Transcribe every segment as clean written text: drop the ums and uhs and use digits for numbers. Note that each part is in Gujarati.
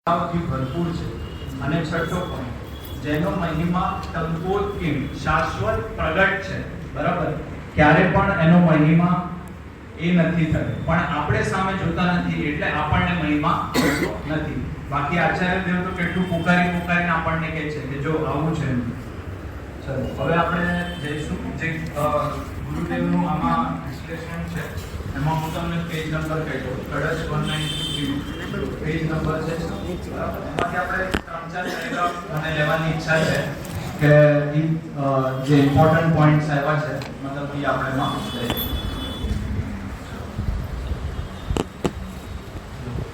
થી ભરપૂર છે અને છઠ્ઠો પોઈન્ટ જેનો મહિમા ટંકોત્કીર્ણ શાશ્વત પ્રગટ છે બરાબર ક્યારે પણ એનો મહિમા એ નથી થયો પણ આપણે સામે જોતા નથી એટલે આપણને મહિમા થતો નથી બાકી આચાર્ય દેવ તો કેટલું પુકારીને આપણને કહે છે કે જો આવું છે ચલો હવે આપણે જઈશું જે ગુરુદેવનું આમાં વિશ્લેષણ છે એમાં હું તમને પેજ નંબર કહી દઉં કડચ 192 પેજ નંબર છે એમાંથી આપણે 3-4 પેરેગ્રાફ મને લેવાની ઈચ્છા છે કે જે ઇમ્પોર્ટન્ટ પોઈન્ટ્સ આવ્યા છે મતલબ એ આપણે એમાં લઈએ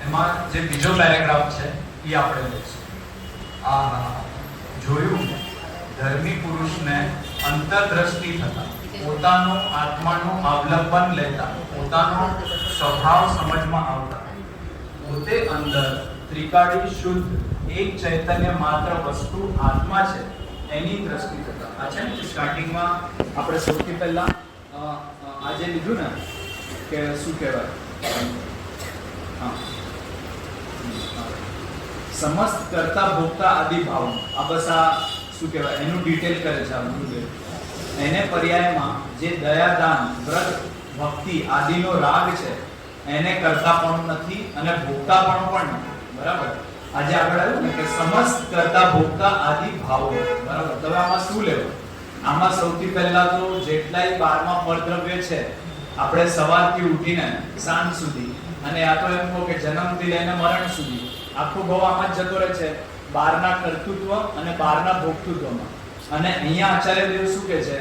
એમાં જે બીજો પેરેગ્રાફ છે એ આપણે લઈશું જોયું ધર્મી પુરુષને અંતરદ્રષ્ટિ થતા પોતાનો આત્માનો અવલંબન લેતા પોતાનો સ્વભાવ સમજમાં આવતા પોતે અંદર ત્રિકાળી શુદ્ધ એક ચૈતન્ય માત્ર વસ્તુ આત્મા છે એની દ્રષ્ટિ થતા આ છે ને સ્ટાર્ટિંગમાં આપણે સૌથી પહેલા આજે લીધું ને કે શું કહેવાય સમસ્ત કરતા ભોગતા આદિ ભાવ આ બસ આ શું કહેવાય એનું ડિટેલ કરે છે આ ગુરુદેવ એને પર્યાયમાં જે દયા દાન વ્રત ભક્તિ આદિનો રાગ છે એને કરતાપણું નથી અને ભોગતાપણું પણ નથી બરાબર આજે આગળ આવ્યું ને કે સમસ્ત કરતા ભોગતા આદિ ભાવો બરાબર તો આમાં શું લેવું આમાં સૌથી પહેલા તો જેટલાય 12મા પરદ્રવ્ય છે આપણે સવારથી ઉઠીને સાંજ સુધી અને આ તો એમ કહો કે જન્મથી લઈને મરણ સુધી આખો ભાવ આમાં જ જતો રહે છે બહારના કર્તૃત્વ અને બહારના ભોગતૃત્વમાં અને અહીંયા આચાર્ય દેવ શું કહે છે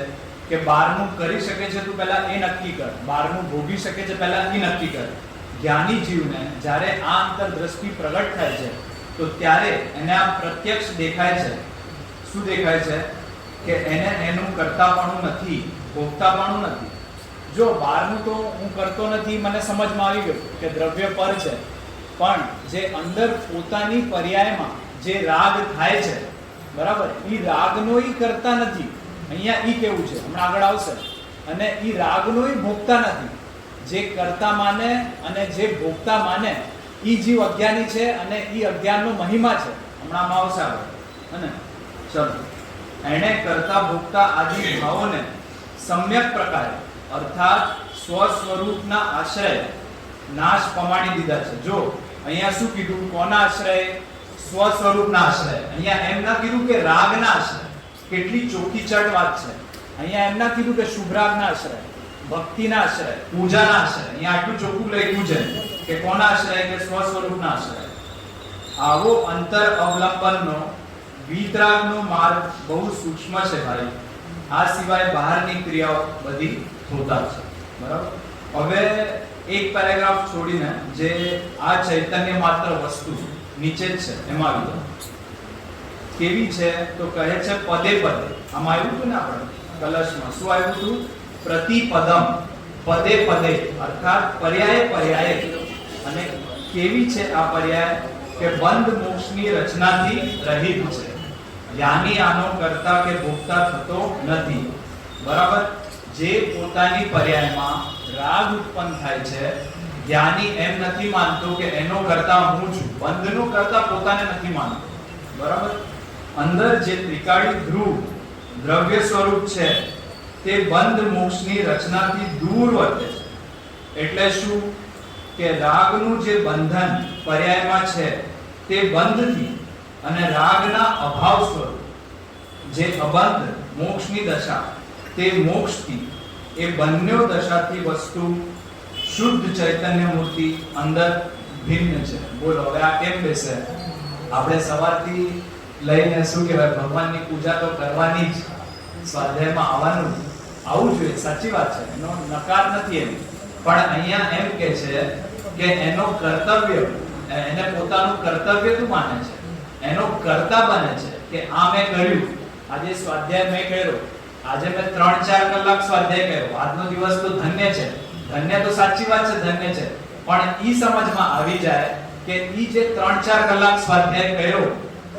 કે બહારનું કરી શકે છે તું પહેલા એ નક્કી કર બહારનું ભોગી શકે છે પહેલા એ નક્કી કર જ્ઞાની જીવને જ્યારે આ અંતરદ્રષ્ટિ પ્રગટ થાય છે તો ત્યારે એને આ પ્રત્યક્ષ દેખાય છે શું દેખાય છે કે એને એનું કરતાપણું નથી ભોગતાપણું નથી જો બહારનું તો હું કરતો નથી મને સમજમાં આવી ગયું કે દ્રવ્ય પર છે પણ જે અંદર પોતાની પર્યાયમાં જે રાગ થાય છે બરાબર ઈ રાગનો ઈ કરતા નથી અહીંયા ઈ કેવું છે હમણાં આગળ આવશે અને ઈ રાગનો ઈ ભોગતા નથી જે કરતા માને અને જે ભોગતા માને ઈ જીવ અજ્ઞાની છે અને ઈ અજ્ઞાનનો મહિમા છે હમણાં આમાં આવશે આગળ અને ચલો એણે કરતા ભોગતા આદિ ભાવોને સમ્યક પ્રકારે અર્થાત સ્વ સ્વરૂપના આશ્રય નાશ પમાડી દીધા છે જો અહીંયા શું કીધું કોના આશ્રય સ્વ સ્વરૂપના આશ્રય અહીંયા એમ ના કીધું કે રાગના આશ્રય કેટલી ચોખી ચટ વાત છે અહીંયા એમ ના કીધું કે શુભરાગના આશ્રય ભક્તિના આશ્રય પૂજાના આશ્રય અહીંયા આટલું ચોખ્ખું લખ્યું છે કે કોના આશ્રય કે સ્વ સ્વરૂપના આશ્રય આવો અંતર અવલંબનનો વિતરાગનો માર્ગ બહુ સૂક્ષ્મ છે ભાઈ આ સિવાય બહારની ક્રિયાઓ બધી હોતા છે બરાબર હવે એક પેરેગ્રાફ છોડીને જે આ ચૈતન્ય માત્ર વસ્તુ નીચે જ છે એમાં આવી જાય કેવી છે તો કહે છે પદે પદે આમાં આવ્યું હતું ને આપણે કલશમાં શું આવ્યું હતું પ્રતિપદમ પદે પદે અર્થાત પર્યાય પર્યાય અને કેવી છે આ પર્યાય કે બંધ મોક્ષની રચનાથી રહિત છે યાની આનો કરતા કે ભોગતા થતો નથી બરાબર જે પોતાની પર્યાયમાં રાગ ઉત્પન્ન થાય છે જ્ઞાની એમ નથી માનતો કે એનો કરતા હું છું બંધનો કરતા પોતાને નથી માનતો બરાબર અંદર જે ત્રિકાળી ધ્રુવ દ્રવ્ય સ્વરૂપ છે તે બંધ મોક્ષની રચનાથી દૂર વર્તે છે એટલે શું કે રાગનું જે બંધન પર્યાયમાં છે તે બંધથી અને રાગના અભાવ સ્વરૂપ જે અબંધ મોક્ષની દશા તે મોક્ષથી એ બંને દશાથી વસ્તુ શુદ્ધ ચૈતન્ય મૂર્તિ અંદર ભિન્ન છે બોલો હવે આ કેમ બેસે આપણે સવારથી લઈને શું કહેવાય ભગવાનની પૂજા તો કરવાની જ સ્વાધ્યાયમાં આવવાનું આવું જોઈએ સાચી વાત છે એનો નકાર નથી એમ પણ અહીંયા એમ કે છે કે એનો કર્તવ્ય એને પોતાનું કર્તવ્ય તું માને છે એનો કર્તા બને છે કે આ મેં કર્યું આજે સ્વાધ્યાય મેં કર્યો આજે મેં 3-4 કલાક સ્વાધ્યાય કર્યો આજનો દિવસ તો ધન્ય છે ધન્ય તો સાચી વાત છે ધન્ય છે પણ ઈ સમજમાં આવી જાય કે ઈ જે 3-4 કલાક સ્વાધ્યાય કર્યો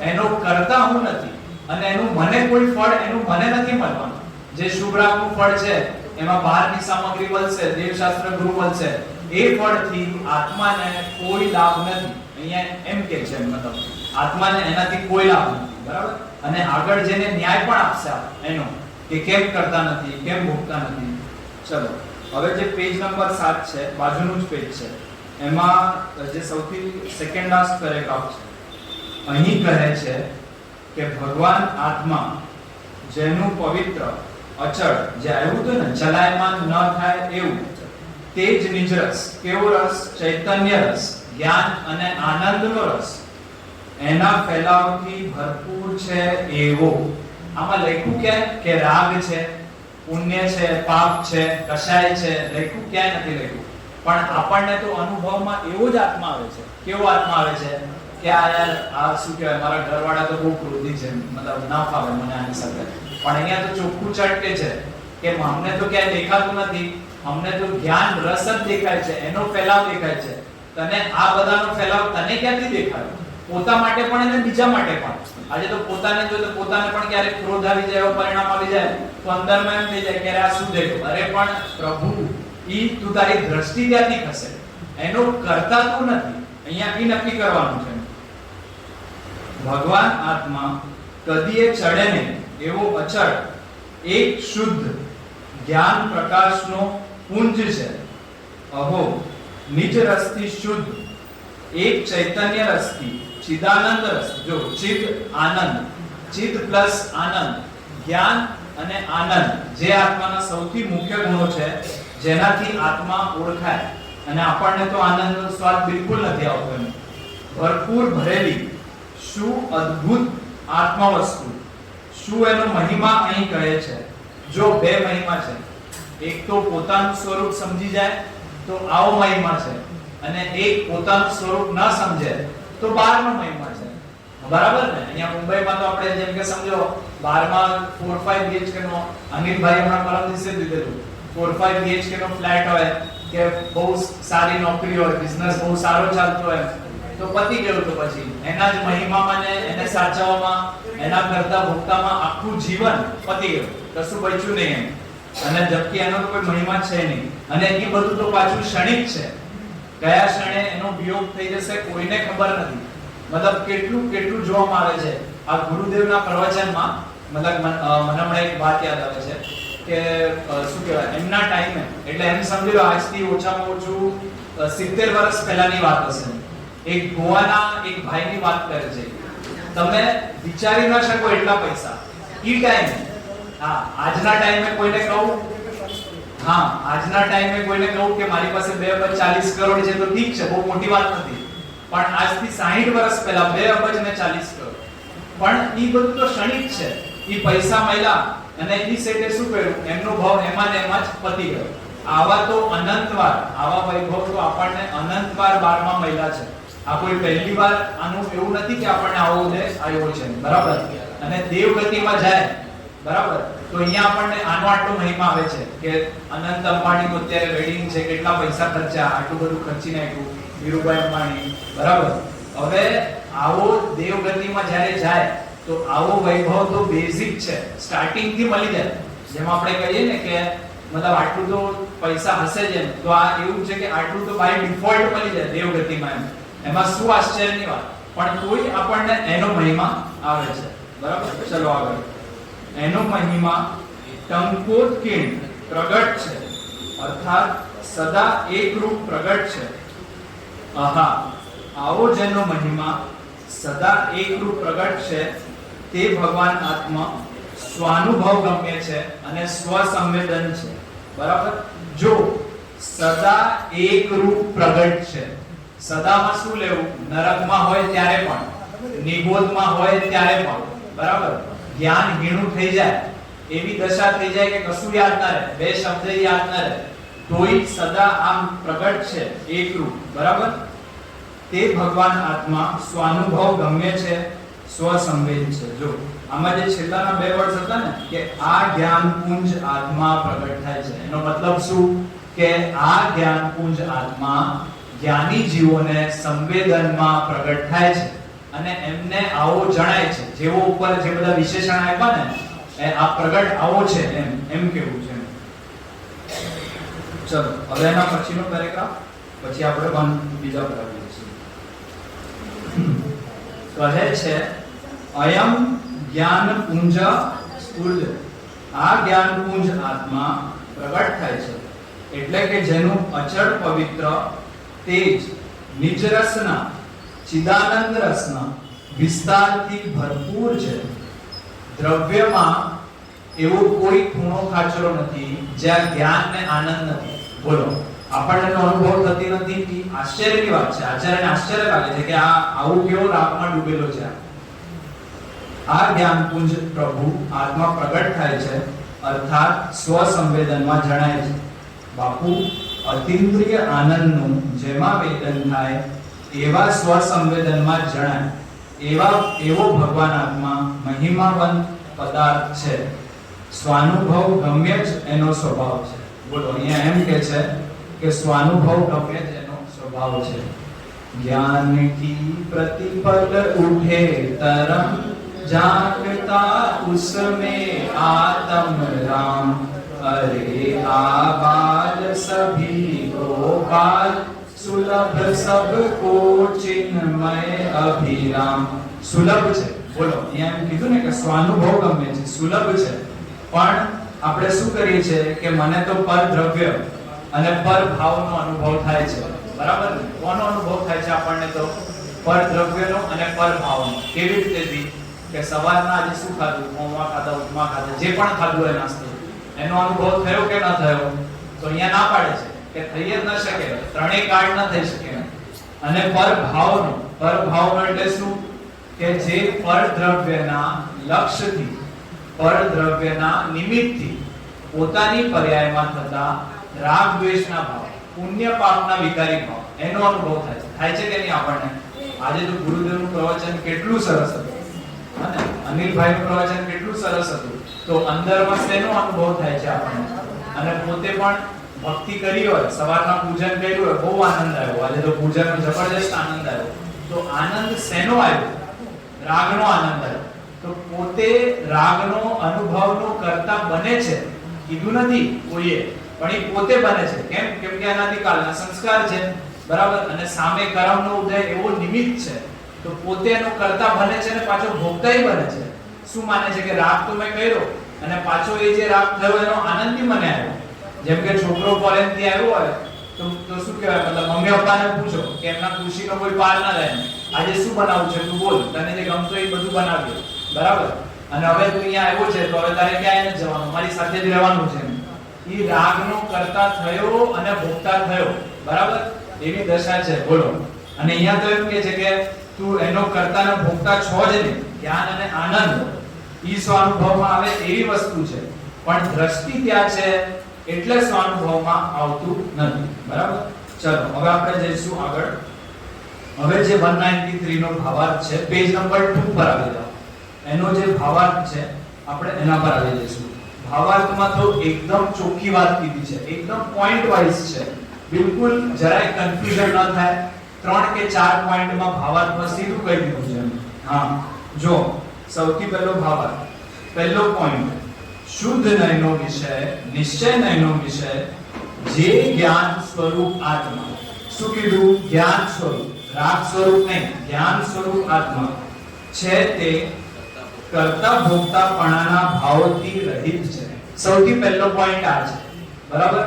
એનો કરતા હું નથી અને એનું મને કોઈ ફળ એનું મને નથી મળવાનું જે શુભરાગનું ફળ છે એમાં બહારની સામગ્રી મળશે દેવશાસ્ત્ર ગુરુ મળશે એ ફળથી આત્માને કોઈ લાભ નથી અહીંયા એમ કે છે, મતલબ આત્માને એનાથી કોઈ લાભ નથી, બરાબર. અને આગળ જઈને ન્યાય પણ આપશે એનો કે કેમ કરતા નથી, કેમ ભોગતા નથી. ચલો હવે જે પેજ નંબર 7 છે, બાજુનું જ પેજ છે, એમાં જે સૌથી સેકન્ડ લાસ્ટ પેરેગ્રાફ છે, અહીં કહે છે કે ભગવાન આત્મા જેનું પવિત્ર અચળ જે આવ્યું હતું ને, ચલાયમાન ન થાય એવું, તે જ નિજ રસ, કેવો રસ? ચૈતન્ય રસ, જ્ઞાન અને આનંદનો રસ, એના ફેલાવથી ભરપૂર છે એવો. આમાં લખ્યું કે રાગ છે, પુણ્ય છે, પાપ છે, કશાય છે, લખ્યું ક્યાંય નથી લખ્યું. પણ આપણને તો અનુભવમાં એવો જ આત્મા આવે છે. કેવો આત્મા આવે છે કે આ યાર આ શું કહેવાય, મારા ઘરવાળા તો બહુ ક્રોધી છે, મતલબ ના ફાવે મને આની સાથે. પણ અહીંયા તો ચોખ્ખું ચટકે છે કે અમને તો ક્યાંય દેખાતું નથી, અમને તો જ્ઞાન રસ જ દેખાય છે, એનો ફેલાવ દેખાય છે. તને આ બધાનો ફેલાવ તને ક્યાંથી દેખાય? પોતા માટે પણ અને બીજા માટે પણ. આજે તો પોતાને જો તો પોતાને પણ ક્યારેક ક્રોધ આવી જાય, એવો પરિણામ આવી જાય તો અંદરમાં એમ થઈ જાય કે આ શું દેખ્યું. અરે પણ પ્રભુ, ઈ તું તારી દ્રષ્ટિ ત્યાંથી ખસે, એનો કરતા તું નથી. અહીંયા ઈ નક્કી કરવાનું છે. ભગવાન આત્મા કદીએ ચડે નહીં એવો અચળ એક શુદ્ધ જ્ઞાન પ્રકાશનો પુંજ છે. અહો નિજ રસથી શુદ્ધ એક ચૈતન્ય રસથી ચિદાનંદ રસ. જો ચિદ આનંદ, ચિદ પ્લસ આનંદ, જ્ઞાન અને આનંદ જે આત્માના સૌથી મુખ્ય ગુણો છે, જેનાથી આત્મા ઓળખાય. અને આપણને તો આનંદનો સ્વાદ બિલકુલ નથી આવતો. એમ ભરપૂર ભરેલી શું અદ્ભુત આત્મા વસ્તુ, શું એનો મહિમા અહીં કહે છે. જો બે મહિમા છે, એક તો પોતાનું સ્વરૂપ સમજી જાય તો આવો મહિમા છે, અને એક પોતાનું સ્વરૂપ ન સમજે તો બહારનો મહિમા છે. બરાબર ને? અહીંયા મુંબઈમાં તો આપણે જેમ કે સમજો 12માં 4-5 BHK નો, અનિલભાઈ હમણાં પરમ દિવસે દીધેલું, 4-5 BHK નો ફ્લેટ હોય કે બહુ સારી નોકરી હોય, બિઝનેસ બહુ સારો ચાલતો હોય, તો પતી ગયું. તો પછી એના જ મહિમામાં ને એને સાચવવામાં, એના કરતા ભોગતામાં આખું જીવન પતી ગયું, કશું બચ્યું નહીં એમ. અને જબકી એનો કોઈ મહિમા છે નહીં. અને એ બધું તો પાછું ક્ષણિક છે. કયા ક્ષણે એનો વિયોગ થઈ જશે કોઈને ખબર નથી. મતલબ કેટલું કેટલું જોવામાં આવે છે આ ગુરુદેવના પ્રવચનમાં. મતલબ મને હમણાં એક વાત યાદ આવે છે કે શું કહેવાય, એમના ટાઈમે, એટલે એમ સમજી લો આજથી ઓછામાં ઓછું 70 વર્ષ પહેલાની વાત હશે, એક ગોવાના એક ભાઈની વાત કરે છે. તમે વિચારી ન શકો એટલા પૈસા ઈ ટાઈમે. હા, આજના ટાઈમે કોઈને કહું, હા આજના ટાઈમે કોઈને કહું કે મારી પાસે 2 અબજ 40 કરોડ છે તો ઠીક છે, બહુ મોટી વાત નથી. પણ આજથી 60 વર્ષ પહેલા 2 અબજ ને 40 કરોડ. પણ ઈ બધું તો ક્ષણિક છે. ઈ પૈસા મળ્યા અને ઈ સેટે શું કર્યું, એમનો ભાવ એમાં ને એમાં જ પતી ગયો. આવા તો અનંતવાર, આવા વૈભવ તો આપણને અનંતવાર 12માં મળ્યા છે. આ કોઈ પહેલી વાર આનું એવું નથી કે આપણને આવો દે આવ્યો છે, બરાબર. અને દેવ ગતિમાં જાય, બરાબર, તો અહીંયા આપણને આનો આટલો મહિમા આવે છે કે અનંત અંબાણીનું અત્યારે વેડિંગ છે, કેટલા પૈસા ખર્ચ્યા, આટલું બધું ખર્ચી નાખ્યું ધીરુભાઈ અંબાણી, બરાબર. હવે આવો દેવ ગતિમાં જ્યારે જાય તો આવો વૈભવ તો બેઝિક છે, સ્ટાર્ટિંગ થી મળી જાય. જેમ આપણે કહીએ ને કે મતલબ આટલું તો પૈસા હશે જ, એમ તો આ એવું છે કે આટલું તો બાય ડિફોલ્ટ મળી જાય દેવ ગતિમાં. એમાં શું આશ્ચર્યની વાત. પણ તોય આપણને એનો મહિમા આવે છે, બરાબર. ચલો આગળ. એનો મહિમા ટંકોત્કીર્ણ પ્રગટ છે, અર્થાત સદા એકરૂપ પ્રગટ છે. આહા, આવો જેનો મહિમા સદા એકરૂપ પ્રગટ છે તે ભગવાન આત્મા સ્વાનુભવ ગમ્ય છે અને સ્વસંવેદન છે, બરાબર. જો સદા એકરૂપ પ્રગટ છે, સદામાં શું લેવું, નરકમાં હોય ત્યારે પણ, નિબોધમાં હોય ત્યારે પણ, બરાબર. જ્ઞાન હીણું થઈ જાય, એવી દશા થઈ જાય કે કશું યાદ ના રહે, 2 શબ્દ યાદ ના રહે, તોય સદા આમ પ્રગટ છે એકરૂપ, બરાબર. તે ભગવાન આત્મા સ્વાનુભવ ગમ્ય છે, સ્વસંવેદ છે. જો આમાં જે છેલ્લાના 2 વર્ડ હતા ને કે આ જ્ઞાન પુંજ આત્મા પ્રગટ થાય છે, એનો મતલબ શું કે આ જ્ઞાન પુંજ આત્મા જ્ઞાની જીવોને સંવેદનમાં પ્રગટ થાય છે અને એમને આવો જણાય છે. જેવો ઉપર જે બધા વિશેષણ આપ્યા ને, એ આ પ્રગટ આવો છે એમ કેવું છે. ચલો હવે એના પછીનો પેરેગ્રાફ, પછી આપણે બીજા પર આવી જઈશું. કહે છે અયમ જ્ઞાન પુંજ સ્ફુર્જ, આ જ્ઞાન પુંજ આત્મા પ્રગટ થાય છે, એટલે કે જેનું અચળ પવિત્ર તેજ નિજ રસના ચિદાનંદ રસના વિસ્તારથી ભરપૂર છે. દ્રવ્યમાં એવો કોઈ ખૂણો ખાચરો નથી જ્યાં જ્ઞાન ને આનંદ નથી. બોલો, આપણને અનુભવ થતી નથી કે આશ્ચર્યની વાત છે. આચાર્યને આશ્ચર્ય લાગે છે કે આ આવું કેવો રાગમાં ડૂબેલો છે. આ જ્ઞાન પુંજ પ્રભુ આત્મા પ્રગટ થાય છે, અર્થાત સ્વ સંવેદનમાં જણાય છે. બાપુ, અતિન્દ્રિય આનંદનું જેમાં વેદન થાય એવા સ્વ સંવેદનમાં જણાય એવો ભગવાન આત્મા મહિમાવંત પદાર્થ છે. સ્વાનુભવ ગમ્ય જ એનો સ્વભાવ છે. બોલો, અહીંયા એમ કે છે કે સ્વાનુભવ ગમ્ય જ એનો સ્વભાવ છે. જ્ઞાન કી પ્રતિપલ ઉઠે તરંગ, જાગતા उसमें आत्म राम, अरे आबाद सभी को बाल, सुलभ सबको चिन्मय अभिराम. સુલભ છે. બોલો, અહીંયા એમ કીધું ને કે સ્વાનુભવ ગમે છે, સુલભ છે. પણ આપણે શું કરીએ છીએ કે મને તો પર દ્રવ્ય અને પર ભાવનો અનુભવ થાય છે. બરાબર ને? કોનો અનુભવ થાય છે આપણને? તો પર દ્રવ્યનો અને પર ભાવનો. કેવી રીતે? કે સવારના આજે શું ખાધું, પૌવા ખાધા, ઉપમા ખાધા, જે પણ ખાધું એ નાસ્તો, એનો અનુભવ થયો કે ન થયો? તો અહીંયા ના પાડે છે કે થઈ જ ન શકે, ત્રણેય કાર્ડ ન થઈ શકે. અને પર ભાવનો એટલે શું? કે જે પર દ્રવ્યના લક્ષ્યથી, પર દ્રવ્યના નિમિત્તથી પોતાની પર્યાયમાં થતા રાગ દ્વેષના ભાવ, પુણ્ય પાપના વિકારી ભાવ, એનો અનુભવ થાય છે કે નહીં આપણને? આજે તો ગુરુદેવનું પ્રવચન કેટલું સરસ હતું, અને અનિલભાઈનું પ્રવચન કેટલું સરસ હતું. તો અંદરમાં શેનો અનુભવ થાય છે આપણને? અને પોતે પણ ભક્તિ કરી હોય, સવારના પૂજન કર્યું હોય, બહુ આનંદ આવ્યો. આજે તો પૂજનનો જબરજસ્ત આનંદ આવ્યો. તો આનંદ શેનો આવ્યો? રાગનો આનંદ આવ્યો. તો પોતે રાગનો અનુભવનો કરતા બને છે, કીધું નથી કોઈએ, પણ એ પોતે બને છે. કેમ? કેમ કે અનાદિકાળના સંસ્કાર છે. બરાબર? અને સામે કર્મનો ઉદય એવો નિમિત્ત છે. તો પોતે એનો કરતા બને છે અને પાછો ભોગતાય બને છે. શું માને છે કે રાગ તો મેં કર્યો અને પાછો એ જે રાગ થયો એનો આનંદ બી મને આવ્યો. જેમ કે છોકરો ફોરેનથી આવ્યો હોય તો શું કહેવાય, મતલબ મમ્મી પપ્પાને પૂછો કે એમના ખુશીનો કોઈ પાર ના રહે, આજે શું બનાવવું છે, તું બોલ, તને જે ગમતો એ બધું બનાવ્યું. બરાબર? અને હવે તું અહીંયા આવ્યો છે તો હવે તારે ક્યાંય નથી જવાનું, મારી સાથે જ રહેવાનું છે. એ રાગનો કરતા થયો અને ભોગતા થયો. બરાબર? એવી દશા છે. બોલો. અને અહીંયા તો એમ કે છે કે તું એનો કરતા ને ભોગતા છો જ નહીં. જ્ઞાન અને આનંદ ઈ સ્વાનુભવમાં આવે એવી વસ્તુ છે, પણ દ્રષ્ટિ ત્યાં છે એટલે સ્વાનુભવમાં આવતું નથી. બરાબર? ચલો હવે આપણે જઈશું આગળ. હવે જે 193 નો ભાવાર્થ છે, પેજ નંબર 2 પર આવી જાઓ. એનો જે ભાવાર્થ છે આપણે એના પર આવી જઈશું. ભાવાર્થમાં તો એકદમ ચોખ્ખી વાત કીધી છે, એકદમ પોઈન્ટ વાઇઝ છે, બિલકુલ જરાય કન્ફ્યુઝન ન થાય. 3 કે 4 પોઈન્ટમાં ભાવાર્થમાં સીધું કહી દીધું છે. હા, જો સૌથી પહેલો ભાવાર્થ, પહેલો પોઈન્ટ, શુદ્ધ નયનો વિષય, નિશ્ચય નયનો વિષય, જે જ્ઞાન સ્વરૂપ આત્મા. શું કીધું? જ્ઞાન સ્વરૂપ, રાગ સ્વરૂપ નહીં, જ્ઞાન સ્વરૂપ આત્મા છે તે કરતા ભોગતાપણાના ભાવથી રહિત છે. સૌથી પહેલો પોઈન્ટ આ છે. બરાબર?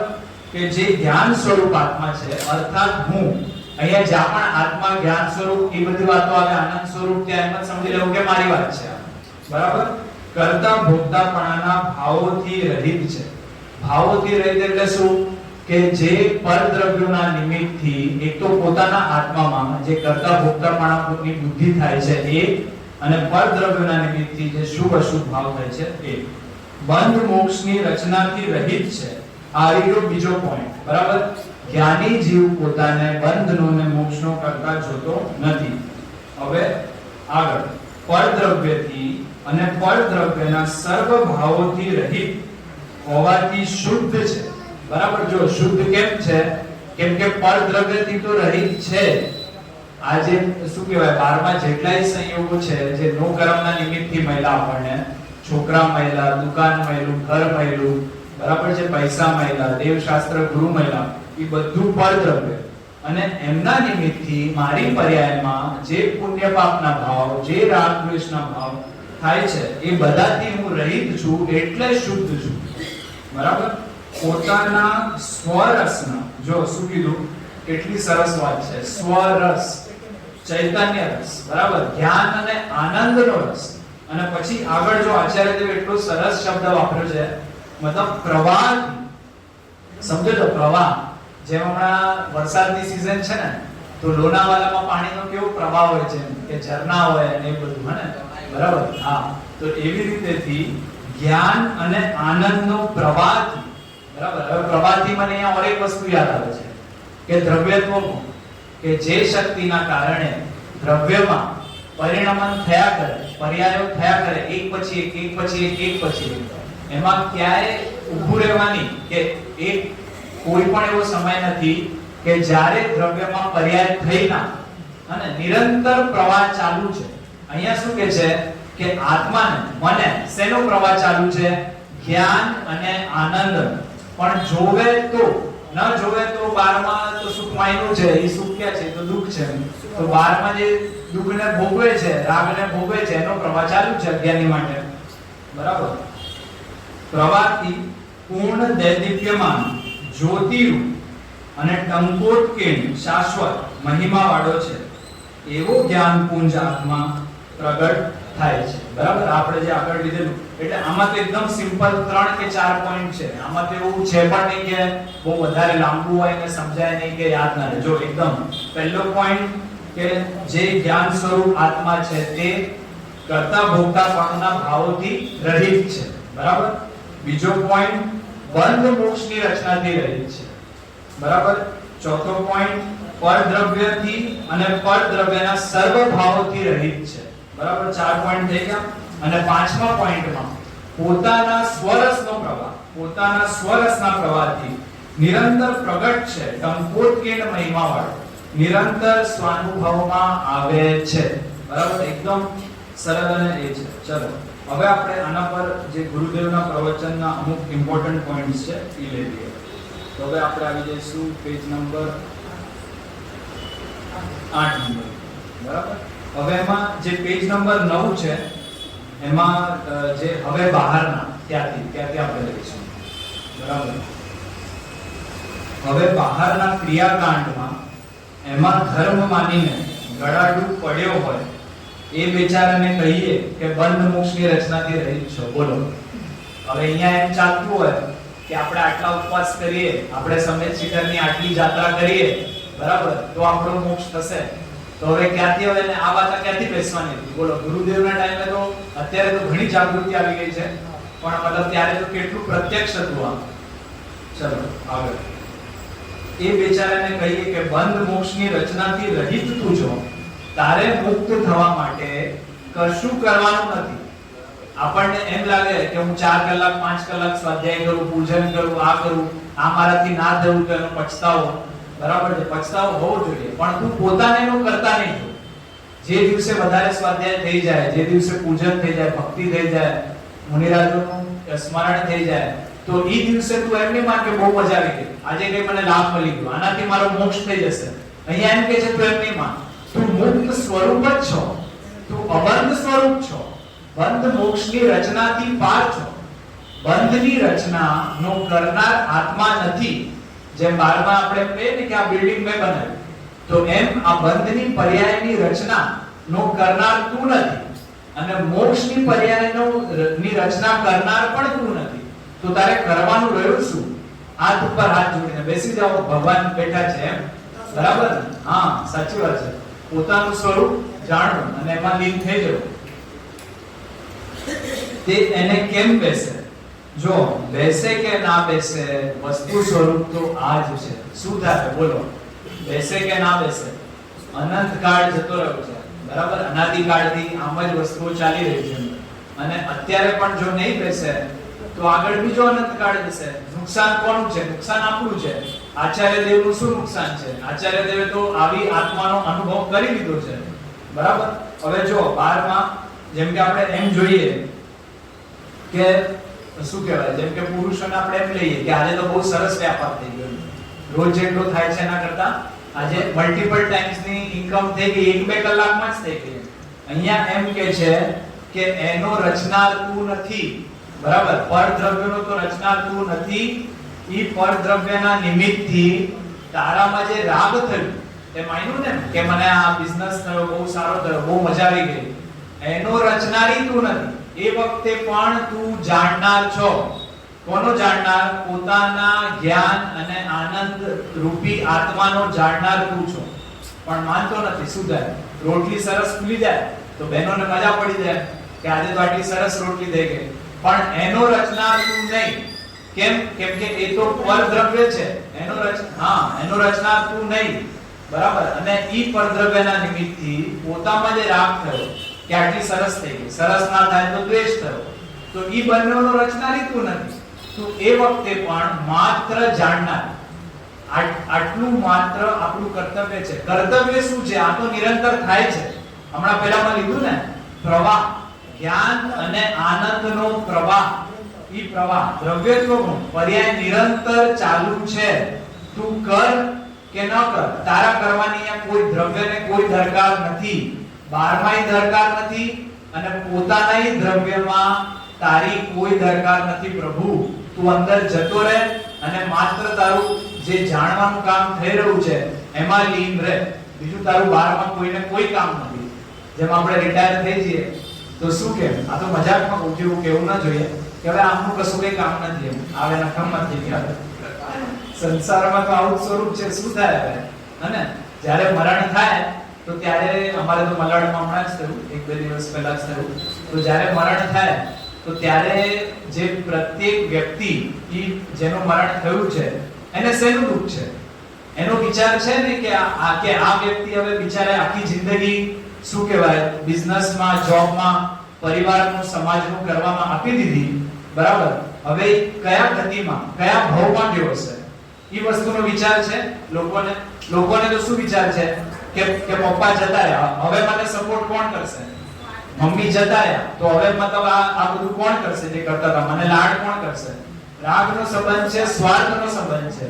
કે જે જ્ઞાન સ્વરૂપ આત્મા છે, અર્થાત હું. અહીંયા જ્યાં પણ આત્મા, જ્ઞાન સ્વરૂપ, એ બધી વાતો આવે, આનંદ સ્વરૂપ, ત્યાં એમ જ સમજી લેવું કે મારી વાત છે. બરાબર? કરતા ભોગતાપણાના ભાવોથી રહિત છે. ભાવોથી રહિત એટલે શું? કે જે પરદ્રવ્યોના નિમિત્તથી એક તો પોતાના આત્મામાં જે કરતા ભોગતાપણાની બુદ્ધિ થાય છે એ, અને પરદ્રવ્યોના નિમિત્તથી જે શુભ અશુભ ભાવ થાય છે એ. બંધ મોક્ષની રચનાથી રહિત છે. આ રહ્યો બીજો પોઈન્ટ. બરાબર? જ્ઞાની જીવ પોતાને બંધનો અને મોક્ષનો કરતા જોતો નથી. હવે આગળ, પરદ્રવ્યથી અને પરદ્રવ્યના સર્વ ભાવોથી રહિત હોવાથી શુદ્ધ છે. બરાબર? જો શુદ્ધ કેમ છે? કેમ કે પરદ્રવ્યથી તો રહિત છે. આજે શું કહેવાય, 12માં જેટલાય સંયોગો છે જે નો કર્મના નિમિત્તથી મળ્યા આપણને, છોકરા મળ્યા, દુકાન મળ્યું, ઘર મળ્યું, બરાબર છે, પૈસા મળ્યા, દેવશાસ્ત્ર ગુરુ મળ્યા, એ બધું પરદ્રવ્ય. અને એમના નિમિત્તથી મારી પર્યાયમાં જે પુણ્ય પાપના ભાવ, જે રાગ દ્વેષના ભાવ થાય છે એ બધાથી હું રહિત છું, એટલે શુદ્ધ છું. બરાબર. પોતાના સ્વરસના, જો શું કીધું, કેટલી સરસ વાત છે. સ્વરસ, ચૈતન્ય રસ, બરાબર, જ્ઞાન અને આનંદનો રસ. અને પછી આગળ જો આચાર્યદેવ એટલો સરસ શબ્દ વાપર્યો છે, મતલબ પ્રવાહ. સમજો તો પ્રવાહ, જેમ હમણાં વરસાદની સીઝન છે ને, તો લોનાવાલામાં પાણીનો કેવો પ્રવાહ હોય છે, કે ઝરણા હોય અને એ બધું, હે ને, બરાબર. હા, તો એવી રીતેથી જ્ઞાન અને આનંદનો પ્રવાહથી, બરાબર. હવે પ્રવાહથી મને અહીંયા ઓર એક વસ્તુ યાદ આવે છે કે દ્રવ્યત્વમાં, કે જે શક્તિના કારણે દ્રવ્યમાં પરિણમન થયા કરે, પર્યાયો થયા કરે, એક પછી એક, એક પછી એક, એક પછી એક, એમાં ક્યાંય ઊભું રહેવાની કે એક કોઈ પણ એવો સમય નથી કે જ્યારે દ્રવ્યમાં પર્યાય થઈ ના, અને નિરંતર પ્રવાહ ચાલુ છે. અહીંયા શું કહે છે કે આત્માને, મને શેનો પ્રવાહ ચાલુ છે? જ્ઞાન અને આનંદ. પણ જોવે તો, ન જોવે તો બારમાં તો સુખ માયનું છે, એ સુખ ક્યાં છે? તો દુઃખ છે. તો બારમાં જે દુઃખને ભોગવે છે, રાગને ભોગવે છે, એનો પ્રવાહ ચાલુ છે અજ્ઞાની માટે. બરાબર. પ્રવાહથી પૂર્ણ દૈદીપ્યમાન, જ્યોતિરૂપ અને ટંકોટકેન શાશ્વત મહિમા વાળો છે એવો જ્ઞાન પુંજ આત્મા પ્રગટ થાય છે. બરાબર. આપણે જે આગળ લીધેલું, એટલે આમાં તો એકદમ સિમ્પલ 3 કે 4 પોઈન્ટ છે. આમાં તો એવું છે પણ નહીં કે બહુ વધારે લાંબુ હોય ને સમજાય નહીં કે યાદ ના રહે. જો એકદમ પહેલો પોઈન્ટ કે જે જ્ઞાન સ્વરૂપ આત્મા છે તે કર્તા ભોગતા પણના ભાવોથી રહિત છે. બરાબર. બીજો પોઈન્ટ બંધ મોક્ષની રચનાથી રહિત છે. બરાબર. ચોથો પોઈન્ટ પરદ્રવ્યથી અને પરદ્રવ્યના સર્વ ભાવોથી રહિત છે. બરાબર. 4 પોઈન્ટ થઈ ગયા. અને પાંચમા પોઈન્ટમાં પોતાના સ્વરસનો પ્રવાહ, પોતાના સ્વરસના પ્રવાહથી નિરંતર પ્રગટ છે, ટંકોટકેન મહિમા વાળો, નિરંતર સ્વાનુભવમાં આવે છે. બરાબર. એકદમ સરળ અને એ છે. ચલો હવે આપણે આના પર જે ગુરુદેવના પ્રવચનના અમુક ઇમ્પોર્ટન્ટ પોઈન્ટ્સ છે એ લઈ લઈએ. તો હવે આપણે આવી જઈશું પેજ નંબર 8 નંબર. બરાબર. હવે એમાં જે પેજ નંબર 9 છે એમાં જે હવે બહારના ત્યાંથી આપણે લઈશું. બરાબર. હવે બહારના ક્રિયાકાંડમાં એમાં ધર્મ માનીને ગળાડૂબ પડ્યો હોય એ બેચારાને કહીએ કે બંધ મોક્ષની રચનાથી રહિત છો. બોલો. હવે અહીંયા એમ ચાલતું હોય કે આપણે આટલા ઉપવાસ કરીએ, આપણે સમેત શિખરની આટલી જાત્રા કરીએ, બરાબર, તો આપણો મોક્ષ થશે. તો હવે ક્યાંથી, હવે આ વાત ક્યાંથી બેસવાની હતી? બોલો. ગુરુદેવના ટાઈમે તો અત્યારે તો ઘણી જાગૃતિ આવી ગઈ છે, પણ મતલબ ત્યારે તો કેટલું પ્રત્યક્ષ હતું આ. ચલો આગળ. એ બેચારાને કહીએ કે બંધ મોક્ષની રચનાથી રહિત તું છો, તારે મુક્ત થવા માટે કશું કરવાનું નથી. આપણને એમ લાગે કે હું 4 કલાક 5 કલાક સ્વાધ્યાય કરું, પૂજન કરું, આ કરું, આ મારાથી ના થયું તો એનો પછતાવો. બરાબર છે, પછતાવો હોવો જોઈએ, પણ તું પોતાને એનું કરતા નહીં. જે દિવસે વધારે સ્વાધ્યાય થઈ જાય, જે દિવસે પૂજન થઈ જાય, ભક્તિ થઈ જાય, મુનિરાજોનું સ્મરણ થઈ જાય, તો એ દિવસે તું એમ નહીં માન કે બહુ મજા આવી ગઈ, આજે કઈ મને લાભ મળી ગયો, આનાથી મારો મોક્ષ થઈ જશે. અહીંયા એમ કે છે તું એમ નહીં માન, તું મુક્ત સ્વરૂપ જ છો, તું અબંધ સ્વરૂપ છો, બંધ મોક્ષની રચનાથી પાર છો. બંધની રચનાનો કરનાર આત્મા નથી. જેમ બારમાં આપણે એમ કહીએ ને કે આ બિલ્ડિંગ મેં બનાવી, તો એમ આ બંધની પર્યાયની રચનાનો કરનાર તું નથી, અને મોક્ષની પર્યાયની રચના કરનાર પણ તું નથી. તો તારે કરવાનું રહ્યું શું? હાથ ઉપર હાથ જોડીને બેસી જાઓ, ભગવાન બેઠા છે એમ. બરાબર ને? હા, સાચી વાત છે. પોતાનું સ્વરૂપ જાણવું અને એમાં લીન થઈ જવું. તે એને કેમ બેસે? જો બેસે કે ના બેસે, વસ્તુ સ્વરૂપ તો આ જ છે. શું થાય? બોલો. બેસે કે ના બેસે, અનંત કાળ જતો રહ્યો છે. બરાબર. અનાદિકાળથી આમ જ વસ્તુઓ ચાલી રહી છે, અને અત્યારે પણ જો નહીં બેસે તો આગળ બીજો અનંત કાળ જશે. નુકસાન કોનું છે? નુકસાન આપણું છે. આચાર્ય દેવનું શું નુકસાન છે? આચાર્ય દેવે તો આવી આત્માનો અનુભવ કરી લીધો છે. બરાબર. હવે જો 12માં જેમ કે આપણે એમ જોઈએ કે શું કહેવાય, જેમ કે પુરુષોને આપણે એમ લઈએ કે આજે તો બહુ સરસ વ્યાપાર થઈ ગયો, રોજ જેટલો થાય છે એના કરતા આજે મલ્ટિપલ ટાઈમ્સ ની ઇન્કમ થઈ ગઈ, 1-2 કલાકમાં જ થઈ ગઈ. અહીંયા એમ કે છે કે એનો રચનાર તું નથી, બરાબર? પરદ્રવ્યનો તો રચનાર તું નથી. ઈ પરદ્રવ્યના નિમિત્તથી તારામાં જે રાગ થયો, તે માન્યું ને કે મને આ બિઝનેસ થયો, બહુ સારો થયો, બહુ મજા આવી ગઈ, એનો રચનારી તું નથી. એ વખતે પણ તું જાણનાર છો. કોનો જાણનાર? પોતાના જ્ઞાન અને આનંદ રૂપી આત્માનો જાણનાર તું છો. પણ માનતો નથી. શું થાય? રોટલી સરસ ફૂલી જાય તો બહેનોને મજા પડી જાય કે આજે તો આટલી સરસ રોટલી થઈ ગઈ, પણ એનો રચનાર તું નહીં. કેમ? કેમ કે એ તો પરદ્રવ્ય છે. એનો રચનાર તું નહીં, બરાબર? અને ઈ પરદ્રવ્યના નિમિત્તથી પોતામાં જે રાગ થયો કે આટલી સરસ થઈ ગઈ, સરસ ના થાય તો દ્વેષ થયો, તો ઈ બંનેનો રચનારી તું નથી. તો એ વખતે પણ માત્ર જાણનાર. આટલું માત્ર આપણું કર્તવ્ય છે. કર્તવ્ય શું છે? આ તો નિરંતર થાય છે. હમણાં પહેલામાં લીધું ને, પ્રવાહ, જ્ઞાન અને આનંદનો પ્રવાહ. ઈ પ્રવાહ દ્રવ્યત્વ ગુણ પર્યાય નિરંતર ચાલુ છે. તું કર કે ન કર, તારા કરવાની અહીંયા કોઈ દ્રવ્યને કોઈ દરકાર નથી, બહારમાંય દરકાર નથી અને પોતાનાય દ્રવ્યમાં તારી કોઈ દરકાર નથી. પ્રભુ તું અંદર જતો રહે અને માત્ર તારું જે જાણવાનું કામ થઈ રહ્યું છે એમાં લીન રહે. બીજું તારું બહારમાં કોઈને કોઈ કામ નથી. જેમ આપણે રિટાયર થઈ જઈએ તો શું કે આ તો મજાકમાં કહું, કેવું ના જોઈએ કે હવે આમનું કશું કઈ કામ નથી, એમ આવે નખમમાંથી ગયા. સંસારમાં તો આવું સ્વરૂપ છે. શું થાય હવે? અને જ્યારે મરણ થાય તો ત્યારે અમારે તો મલાડમાં હમણાં જ થયું, 1-2 દિવસ પહેલા જ થયું. તો જ્યારે મરણ થાય તો ત્યારે જે પ્રત્યેક વ્યક્તિ જેનું મરણ થયું છે એને શેનું દુઃખ છે? એનો વિચાર છે ને કે આ વ્યક્તિ હવે બિચારે આખી જિંદગી શું કહેવાય, બિઝનેસમાં, જોબમાં, પરિવારનું, સમાજનું કરવામાં આપી દીધી, બરાબર? હવે કયા ગતિમાં, કયા ભાવમાં ગયો હશે? એ વસ્તુનો વિચાર છે લોકોને. લોકોને તો શું વિચાર છે કે પપ્પા જતા રહ્યા, હવે મને સપોર્ટ કોણ કરશે? મમ્મી જતા રહ્યા તો હવે મતલબ આ બધું કોણ કરશે? જે કરતા હતા મને લાડ કોણ કરશે? રાગનો સંબંધ છે, સ્વાર્થનો સંબંધ છે.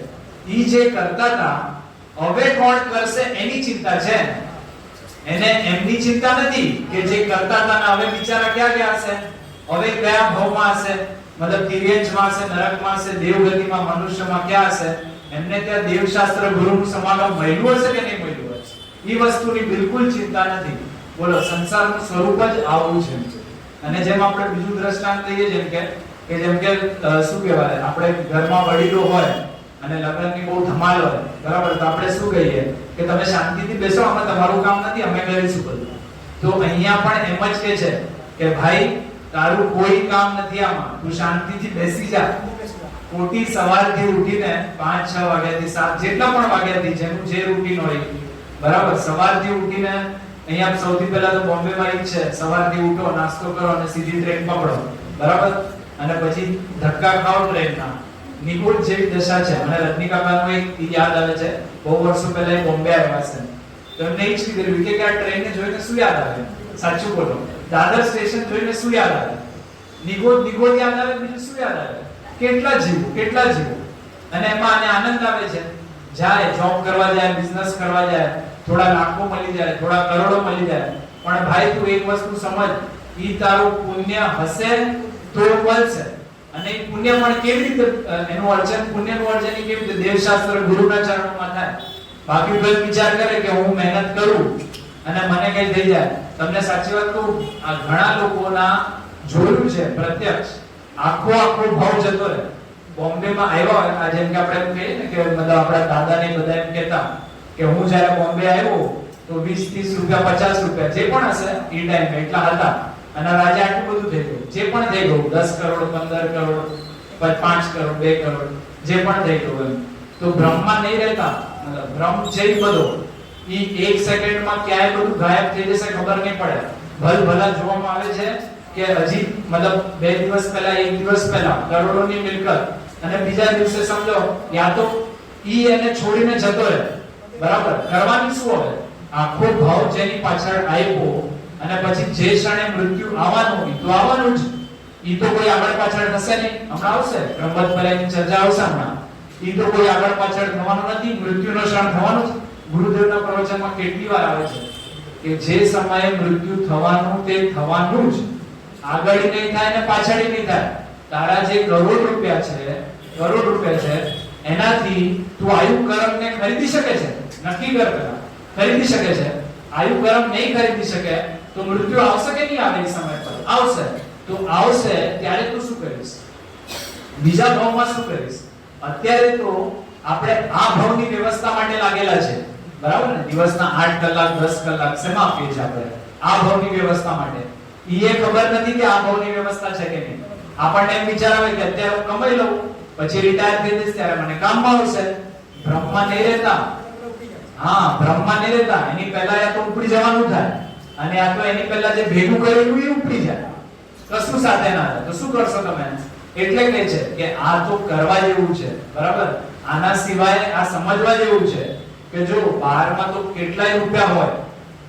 ઈ જે કરતા હતા હવે કોણ કરશે એની ચિંતા છે. એને એમની ચિંતા નથી કે જે કરતા હતા ને હવે બિચારા ક્યાં ગયા હશે, હવે કયા ભાવમાં હશે, મતલબ તિર્યંશમાં હશે, નરકમાં હશે, દેવગતિમાં, મનુષ્યમાં ક્યાં હશે. એમને ત્યાં દેવશાસ્ત્ર ગુરુનું સમાગમ મળ્યું હશે કે નહીં મળ્યું હશે, ઈ વસ્તુની બિલકુલ ચિંતા નથી. બોલો, સંસારનું સ્વરૂપ જ આવું છે. અને જેમ આપણે બીજું દ્રષ્ટાંત લઈએ, જેમ કે શું કહેવાય, આપણે ઘરમાં વડીલો હોય અને લગ્નની બહુ ધમાલ હોય, બરાબર? તો આપણે શું કહીએ કે તમે શાંતિથી બેસો, અમે તમારું કામ નથી, અમે કરીશું બધું. તો અહીંયા પણ એમ જ કે છે કે ભાઈ તારું કોઈ કામ નથી આમાં, તું શાંતિથી બેસી જા. ખોટી સવારથી ઉઠીને 5-6 વાગ્યાથી 7 જેટલા પણ વાગ્યાથી જેનું જે રૂટીન હોય, બરાબર? સવારથી ઉઠીને અહીંયા સૌથી પહેલા તો બોમ્બેમાં ઈ છે, સવારથી ઉઠો, નાસ્તો કરો અને સીધી ટ્રેન પકડો, બરાબર? અને પછી ધક્કા ખાઓ ટ્રેનના. નિકુળ જેવી દશા છે. મને રજનીકાકાનું એક યાદ આવે છે, બહુ વર્ષો પહેલા એ બોમ્બે આવ્યા છે તો એમને એ જ કીધું કે આ ટ્રેનને જોઈને શું યાદ આવે? સાચું બોલો, દાદર સ્ટેશન જોઈને શું યાદ આવે? નિગોદ યાદ આવે, બીજું શું યાદ આવે? કેટલા જીવો. અને એમાં આનંદ આવે છે. જાય જોબ કરવા જાય, બિઝનેસ કરવા જાય, થોડા લાખો મળી જાય, થોડા કરોડો મળી જાય, પણ ભાઈ તું એક વસ્તુ સમજ, ઈ તારું પુણ્ય હશે તો મળશે. અને એ પુણ્ય પણ કેવી રીતે એનું અર્જન, પુણ્યનું અર્જન કેવી રીતે? દેવશાસ્ત્ર ગુરુના ચરણોમાં થાય. બાકી કોઈ વિચાર કરે કે હું મહેનત કરું અને મને કઈ થઈ જાય. તમને સાચી વાત કહું, આ ઘણા લોકોના જોયું છે પ્રત્યક્ષ, આખો ભાવ જતો રહે. બોમ્બેમાં આવ્યા હોય, આ જેમ કે આપણે એમ કહીએ ને કે મતલબ આપણા દાદાને બધા એમ કહેતા કે હું જ્યારે બોમ્બે આવ્યો તો 20-30 રૂપિયા, 50 રૂપિયા જે પણ હશે એ ટાઈમે એટલા હતા, અને આજે આટલું બધું થઈ ગયું. જે પણ થઈ ગયું 10 કરોડ, 15 કરોડ, 5 કરોડ, 2 કરોડ, જે પણ થઈ ગયું એમ. તો ભ્રમમાં નહીં રહેતા, મતલબ ભ્રમ છે બધો, ઈ 1 સેકન્ડમાં ક્યાંય બધું ગાયબ થઈ જશે ખબર નહીં પડે. ભલભલા જોવામાં આવે છે કે હજી મતલબ 2 દિવસ પહેલા, 1 દિવસ પહેલા કરોડોની મિલકત, અને બીજા દિવસે સમજો યા તો ઈ એને છોડીને જતો રહે, બરાબર? કરવાની શું હવે? આખો ભાવ જેની પાછળ આવ્યો અને પછી જે ક્ષણે મૃત્યુ આવવાનું ઈ તો આવવાનું જ. ઈ તો કોઈ આગળ પાછળ થશે નહીં. હમણાં આવશે બ્રહ્મત ભલાઈની ચર્ચા આવશે હમણાં. ઈ તો કોઈ આગળ પાછળ થવાનું નથી, મૃત્યુનો ક્ષણ થવાનો છે. ગુરુદેવના પ્રવચનમાં કેટલી વાર આવે છે કે જે સમયે મૃત્યુ થવાનું તે થવાનું જ, આગળ નહીં થાય ને પાછળ નહીં થાય. તારા જે કરોડ રૂપિયા છે એનાથી તું આયુ કરમને ખરીદી શકે છે? નક્કી કર પેલા. ખરીદી શકે છે? આયુ કરમ નહીં ખરીદી શકે તો મૃત્યુ આવશે કે નહીં આવે? એ સમય પર આવશે. તો આવશે ત્યારે તું શું કરીશ? બીજા ભાવમાં શું કરીશ? અત્યારે તો આપણે આ ભાવની વ્યવસ્થા માટે લાગેલા છે, બરાબર ને? દિવસના 8 કલાક 10 કલાક શેમાં આપીએ છીએ આપણે? આ ભાવની વ્યવસ્થા માટે. ઈએ ખબર નથી કે આ ભાવની વ્યવસ્થા છે કે નહીં. આપણને એમ વિચાર આવે કે અત્યારે હું કમાઈ લઉં, પછી રિટાયર થઈ જઈશ ત્યારે મને કામમાં આવશે. બ્રહ્મા નહીં રહેતા. હા, બ્રહ્મા નહીં રહેતા. એની પહેલા યા તો ઉપડી જવાનું થાય, અને આ તો એની પહેલા જે ભેગું કરેલું એ ઉપડી જાય. કશું સાથે ના થાય તો શું કરશો તમે? એટલે કહે છે કે આ તો કરવા જેવું છે, બરાબર? આના સિવાય આ સમજવા જેવું છે કે જો બહારમાં તો કેટલાય રૂપિયા હોય,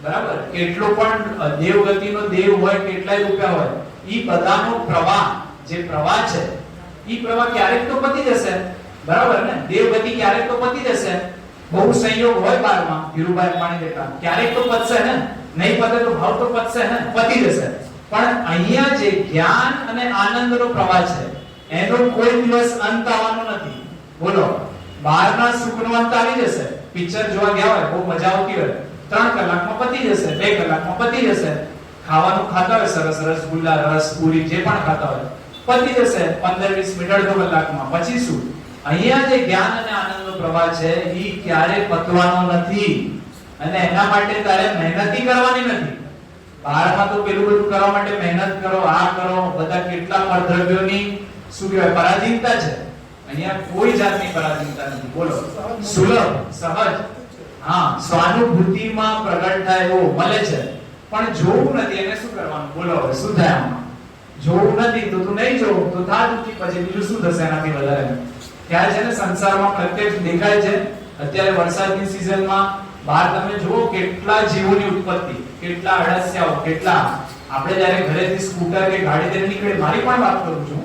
બરાબર? કેટલો પણ દેવગતિનો દેવ હોય, કેટલાય રૂપિયા હોય, ઈ બધાનો પ્રવાહ, જે પ્રવાહ છે ઈ પ્રવાહ ક્યારેક તો પતી જશે, બરાબર ને? દેવગતિ ક્યારેક તો પતી જશે. બહુ સંયોગ હોય બહારમાં, ધીરુભાઈ અંબાણી જેટલા, ક્યારેક તો પતશે ને? નહીં પતે તો ભાવ તો પતશે ને, પતી જશે. પણ અહીંયા જે જ્ઞાન અને આનંદનો પ્રવાહ છે એનો કોઈ દિવસ અંત આવવાનો નથી. બોલો, બહારના સુખનો અંત આવી જશે. પિક્ચર જોવા ગયા હોય, બહુ મજા આવતી હોય, 3 કલાકમાં પતી જશે, 2 કલાકમાં પતી જશે. ખાવાનું ખાતા હોય, સરસ રસગુલ્લા, રસ, પૂરી, જે પણ ખાતા હોય, પતી જશે 15-20 મિનિટ, અડધો કલાકમાં. પછી શું? અહીંયા જે જ્ઞાન અને આનંદનો પ્રવાહ છે ઈ ક્યારે પતવાનો નથી, અને એના માટે તારે મહેનત કરવાની નથી. બહારમાં તો પેલું બધું કરવા માટે મહેનત કરો, આ કરો, બધા કેટલા પરદ્રવ્યોની શું કહેવાય પરાધીનતા છે. અહીંયા કોઈ જાતની પરાધીનતા નથી. બોલો, સુલભ, સહજ, હા, સ્વાનુભૂતિમાં પ્રગટ થાય એવો મળે છે. પણ જોવું નથી, એને શું કરવાનું? બોલો, હવે શું થાય આમાં? જોવું નથી તો તું નહીં જોવું તો થા દુખી, પછી બીજું શું થશે એનાથી વધારે? ત્યાં છે ને સંસારમાં પ્રત્યક્ષ દેખાય છે. અત્યારે વરસાદની સિઝનમાં બહાર તમે જુઓ કેટલા જીવોની ઉત્પત્તિ, કેટલા અળસિયાઓ, કેટલા. આપણે જ્યારે ઘરેથી સ્કૂટર કે ગાડી લઈને નીકળે, મારી પણ વાત કરું છું,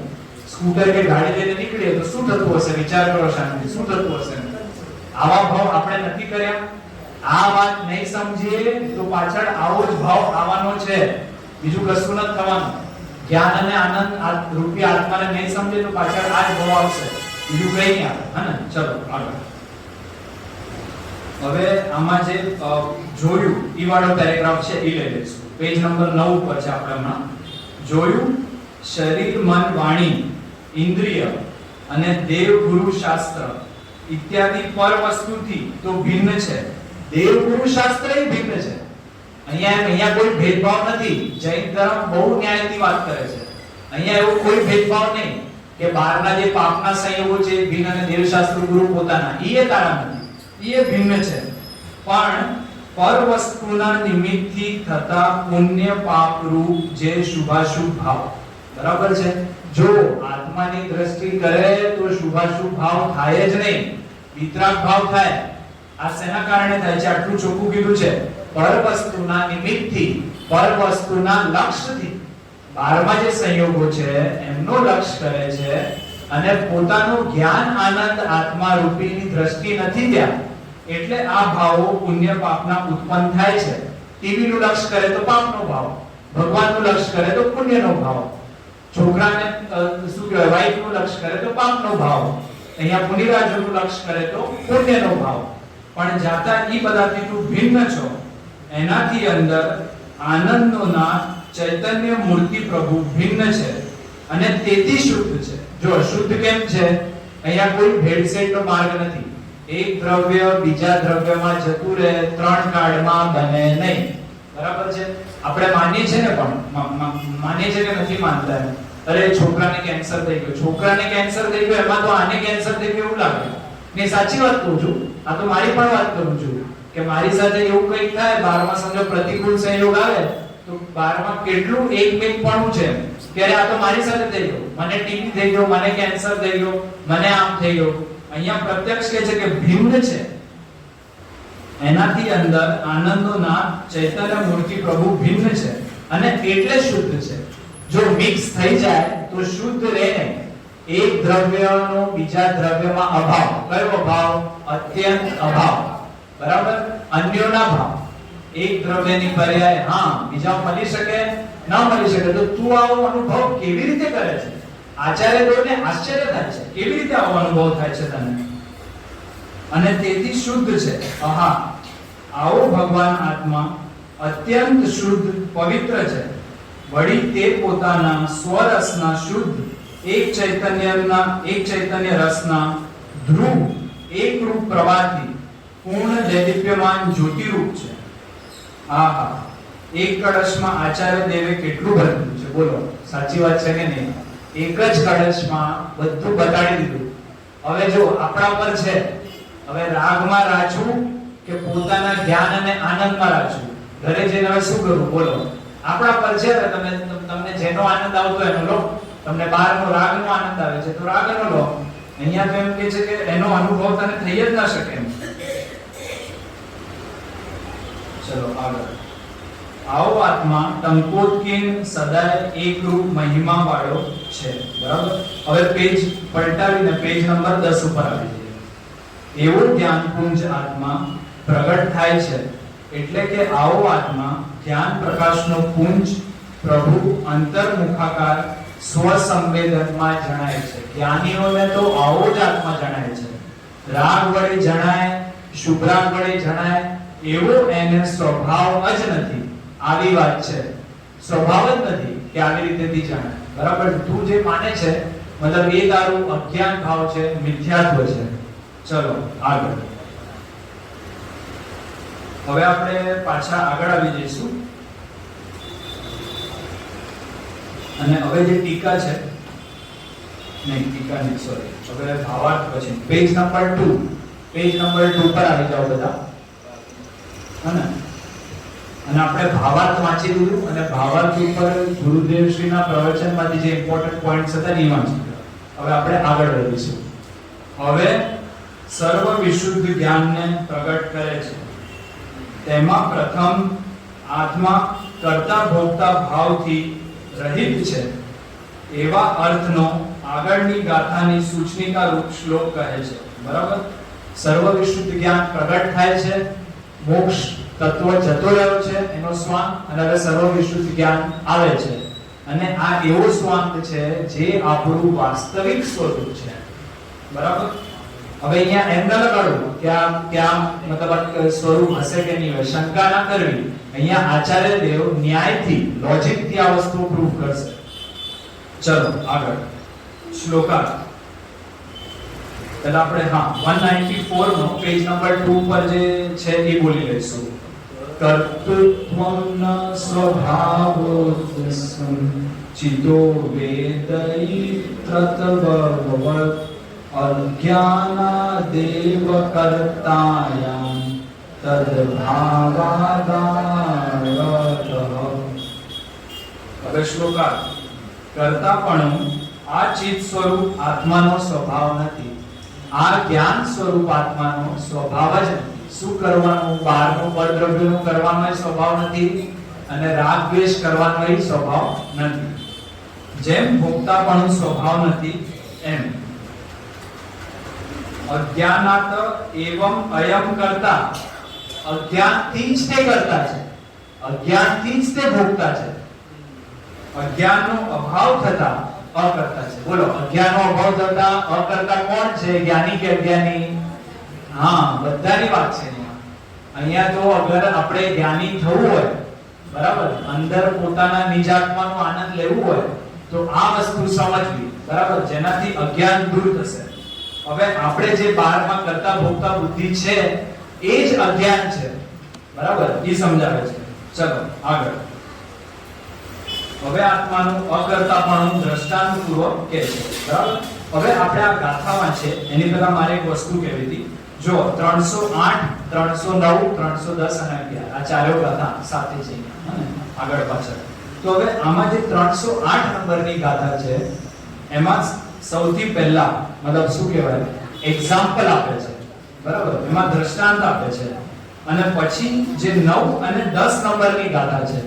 સ્કૂટર કે ગાડી લઈને નીકળીએ તો શું થતું હશે? વિચાર કરો શાંતિ, શું થતું હશે? આવા ભાવ આપણે નથી કર્યા. આ વાત નહીં સમજીએ તો પાછળ આવો જ ભાવ આવવાનો છે, બીજું કશું નથી થવાનું. જ્ઞાન અને આનંદ રૂપી આત્માને નહીં સમજે તો પાછળ આ જ ભાવ આવશે, બીજું કઈ નહીં આવે. હા ને? ચલો આગળ. હવે આમાં જે જોયું ઈ વાળો પેરેગ્રાફ છે ઈ લઈ લઈશું. પેજ નંબર 9 પર છે આપણે હમણાં. જોયું શરીર, મન, વાણી, ઇન્દ્રિય અને દેવ ગુરુ શાસ્ત્ર ઇત્યાદિ પર વસ્તુથી તો ભિન્ન છે. દેવ ગુરુ શાસ્ત્ર એ ભિન્ન છે. અહીંયા કોઈ ભેદભાવ નથી. જૈન ધર્મ બહુ ન્યાયથી વાત કરે છે. અહીંયા એવો કોઈ ભેદભાવ નહીં કે બહારના જે પાપના સંયોગો છે ભિન્ન અને દેવશાસ્ત્ર ગુરુ પોતાના ઈ તારા નથી, ઈ ભિન્ન છે. પણ પર વસ્તુના નિમિત્તથી થતા પુણ્ય પાપ રૂપ જે શુભાશુભ ભાવ, બરાબર છે? જો આત્માની દ્રષ્ટિ કરે તો શુભાશુભ ભાવ થાય જ નહીં, વિતરાગ ભાવ થાય. આ શેના કારણે થાય છે? આટલું ચોખ્ખું કીધું છે. પર વસ્તુના નિમિત્તથી, પર વસ્તુના લક્ષ્યથી, બહારમાં જે સંયોગો છે એમનો લક્ષ્ય કરે છે, અને પોતાનું જ્ઞાન આનંદ આત્મા રૂપીની દ્રષ્ટિ નથી ત્યાં, એટલે આ ભાવો પુણ્ય પાપના ઉત્પન્ન થાય છે. ટીવીનું લક્ષ્ય કરે તો પાપનો ભાવ, ભગવાનનું લક્ષ્ય કરે તો પુણ્યનો ભાવ, છોકરાને શું કહેવાય વાઈફનું લક્ષ્ય કરે તો પાપનો ભાવ, અહીંયા પુનિરાજોનું લક્ષ્ય કરે તો પુણ્યનો ભાવ. પણ જાતા ઈ બધાથી તું ભિન્ન છો, એનાથી અંદર આનંદનો નાથ ચૈતન્ય મૂર્તિ પ્રભુ ભિન્ન છે અને તેથી શુદ્ધ છે. જો શુદ્ધ કેમ છે? અહીંયા કોઈ ભેળસેળનો માર્ગ નથી. એક દ્રવ્ય બીજા દ્રવ્યમાં જતું રહે, 3 કાળમાં બને નહીં, બરાબર છે? આપણે માનીએ છીએ ને, પણ માનીએ છીએ કે નથી માનતા? અરે છોકરાને કેન્સર થઈ ગયો, છોકરાને કેન્સર થઈ ગયો, એમાં તો આને કેન્સર થઈ ગયું એવું લાગે. મેં સાચી વાત કહું છું, આ તો મારી પણ વાત કરું છું કે મારી સાથે એવું કંઈક થાય, બહારમાં સમજો પ્રતિકૂળ સંયોગ આવે તો બહારમાં કેટલું એકમેક પણ છે કે આ તો મારી સાથે થઈ ગયો, મને ટીબી થઈ ગયો, મને કેન્સર થઈ ગયો, મને આમ થઈ ગયો. અહીંયા પ્રત્યક્ષ કહે છે કે ભિન્ન છે. એનાથી અંદર આનંદનો નાથ ચૈતન્ય મૂર્તિ પ્રભુ ભિન્ન છે અને એટલે શુદ્ધ છે. જો મિક્સ થઈ જાય તો શુદ્ધ રહે નહીં. એક દ્રવ્યનો બીજા દ્રવ્યમાં અભાવ, કયો અભાવ? અત્યંત અભાવ. બરાબર. અન્યોના ભાવ, એક દ્રવ્યની પર્યાય હા બીજા મળી શકે ન મળી શકે, તો તું આવો અનુભવ કેવી રીતે કરે છે? આચાર્ય દેવને આશ્ચર્ય થાય છે, કેવી રીતે આવો અનુભવ થાય છે તને? અને તેથી શુદ્ધ છે. આહા, આવો ભગવાન આત્મા અત્યંત શુદ્ધ પવિત્ર છે. વળી તે પોતાના સ્વરસના શુદ્ધ એક ચૈતન્ય રસના ધ્રુવ એકરૂપ પ્રવાહથી પૂર્ણ દૈદીપ્યમાન જ્યોતિરૂપ છે. આહા, એક કળશમાં આચાર્ય દેવે કેટલું ભરેલું છે, બોલો સાચી વાત છે કે નહીં? એક જ કળશમાં બધું બતાડી દીધું. હવે જો આપણા પર છે, હવે રાગમાં રાચવું કે પોતાના જ્ઞાન અને આનંદમાં રાચવું, ઘરે જઈને હવે શું કરવું બોલો? આપણા પર છે. તમને જેનો આનંદ આવતો એનો લો. તમને બહારનો રાગનો આનંદ આવે છે તો રાગનો લો. અહીંયા તો એમ કે છે કે એનો અનુભવ તને થઈ જ ના શકે એમ. ચલો આગળ. આવો આત્મા ટંકોત્કીન સદાય એકરૂપ મહિમા વાળો છે. બરાબર. હવે પેજ પલટાવીને પેજ નંબર 10 ઉપર આવી જઈએ. એવો જ્ઞાનપુંજ આત્મા પ્રગટ થાય છે, એટલે કે આવો આત્મા જ્ઞાન પ્રકાશનો પુંજ પ્રભુ અંતર્મુખાકાર સ્વસંવેદનમાં જણાય છે. જ્ઞાનીઓને તો આવો જ આત્મા જણાય છે. રાગ વડે જણાય, શુભરાગ વડે જણાય એવો એને સ્વભાવ જ નથી. આવી વાત છે, સ્વભાવ જ નથી કે આવી રીતેથી જણાય. બરાબર. તું જે માને છે મતલબ એ તારું અજ્ઞાન ભાવ છે, મિથ્યાત્વ છે. ચલો આગળ. હવે આપણે પાછા આગળ આવી જઈશું અને હવે જે ટીકા છે, નહીં ટીકા નહીં સોરી, હવે ભાવાર્થ પછી પેજ નંબર 2 પર આવી જાઓ બધા. અને આપણે ભાવાર્થ વાંચી લીધું અને ભાવાર્થ ઉપર ગુરુદેવ શ્રીના પ્રવચનમાંથી જે ઇમ્પોર્ટન્ટ પોઈન્ટ્સ હતા એ વાંચી લીધા. હવે આપણે આગળ વધીશું. હવે સર્વ વિશુદ્ધ જ્ઞાનને પ્રગટ કરે છે. તેમાં પ્રથમ આત્મા કર્તા ભોગતા ભાવથી રહિત છે એવા અર્થનો આગળની ગાથાની સૂચનિકા રૂપ શ્લોક કહે છે. બરાબર. સર્વ વિશુદ્ધ જ્ઞાન પ્રગટ થાય છે, મોક્ષ તત્વ જતો રહ્યો છે એનો સ્વાંગ, અને હવે સર્વ વિશુદ્ધ જ્ઞાન આવે છે. અને આ એવો સ્વાંગ છે જે આપણું વાસ્તવિક સ્વરૂપ છે. બરાબર. હવે અહીંયા એમ ન લગાડવું કે આ મતલબ સ્વરૂપ હશે કે નહીં હોય, શંકા ના કરવી. અહીંયા આચાર્ય દેવ ન્યાયથી લોજિકથી આ વસ્તુ પ્રૂવ કરશે. ચલો આગળ શ્લોકાર્થ. પહેલા આપણે 194 નો પેજ નંબર 2 પર જે છે એ બોલી લઈશું. કર્તૃત્વં સ્વભાવોસ્મ ચિતો વેદઈ ત્રતવવત અજ્ઞાનાદેવ કર્તાયામ તદ્ભાવાદારતઃ. હવે શ્લોકાર્થ. કર્તાપણું આ ચિત્ત સ્વરૂપ આત્માનો સ્વભાવ નથી. આ જ્ઞાન સ્વરૂપ આત્માનો સ્વભાવ જ નથી. શું કરવાનું? બહારનું પરદ્રવ્યનું કરવાનો સ્વભાવ નથી અને રાગ દ્વેષ કરવાનો સ્વભાવ નથી. જેમ ભોગતાપણું સ્વભાવ નથી એમ અજ્ઞાનાત એવમ અયમ કરતા, અજ્ઞાનથી જ તે કરતા છે, અજ્ઞાનથી જ તે ભોગતા છે. અજ્ઞાનનો અભાવ થતા અકર્તા છે. બોલો, અજ્ઞાનનો અભાવ થતા અકર્તા કોણ છે? જ્ઞાની કે અજ્ઞાની? હા, બધાની વાત છે અહીંયા. તો અગર આપણે જ્ઞાની થવું હોય, બરાબર, અંદર પોતાના નિજાત્માનો આનંદ લેવું હોય તો આ વસ્તુ સમજવી, બરાબર, જેનાથી અજ્ઞાન દૂર થશે. હવે આપણે જે બહારમાં કરતા ભોગતા બુદ્ધિ છે એ જ અજ્ઞાન છે, બરાબર, એ સમજાવે છે. ચલો આગળ. હવે આત્માનું અકર્તાપણું દ્રષ્ટાંતપૂર્વક કહે છે, બરાબર. હવે આપણે આ ગાથામાં છે એની પહેલા મારે એક વસ્તુ કહેવી હતી. જો 308, 309, 310 અને 11 આ ચારો ગાથા સાથે છે આગળ પાછળ. તો હવે આમાં જે 308 નંબરની ગાથા છે એમાં સૌથી પહેલા મતલબ શું કહેવાય, એક્ઝામ્પલ આપે છે, બરાબર, એમાં દ્રષ્ટાંત આપે છે. અને પછી જે 9 અને 10 નંબરની ગાથા છે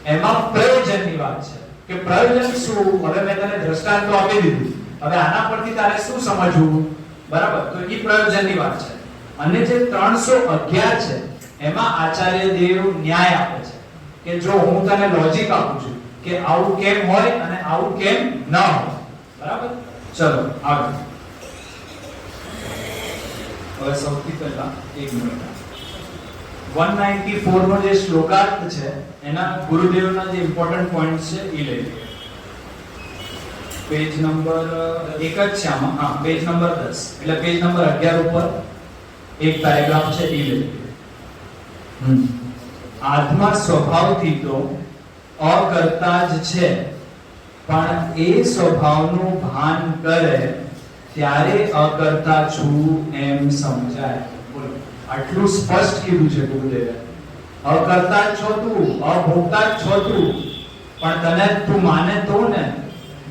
એમાં પ્રયોજનની વાત છે કે પ્રયોજન શું. હવે મેં તને દ્રષ્ટાંત તો આપી દીધું, હવે આના પરથી તારે શું સમજવું, બરાબર, તો એ પ્રયોજનની વાત છે. અને જે 311 છે એમાં આચાર્ય દેવ ન્યાય આપે છે કે જો હું તને લોજિક આપું છું કે આવું કેમ હોય અને આવું કેમ ન હોય. બરાબર? ચલો આગળ. હવે સૌથી પહેલા એક મિનિટ 194 નો જે શ્લોકાર્થ છે એના ગુરુદેવના જે ઇમ્પોર્ટન્ટ પોઈન્ટ્સ છે એ લઈ લઈએ. પેજ નંબર એક જ છે આમાં. હા, પેજ નંબર 10 એટલે પેજ નંબર 11 ઉપર એક પેરેગ્રાફ છે એ લઈ લઈએ. આત્મા સ્વભાવથી તો અકર્તા જ છે, પણ એ સ્વભાવનું ભાન કરે ત્યારે અકર્તા છું એમ સમજાય. બોલો, આટલું સ્પષ્ટ કીધું છે ગુરુદેવે. અકર્તા જ છો તું, અભોગતા જ છો તું, પણ તને તું માને તો ને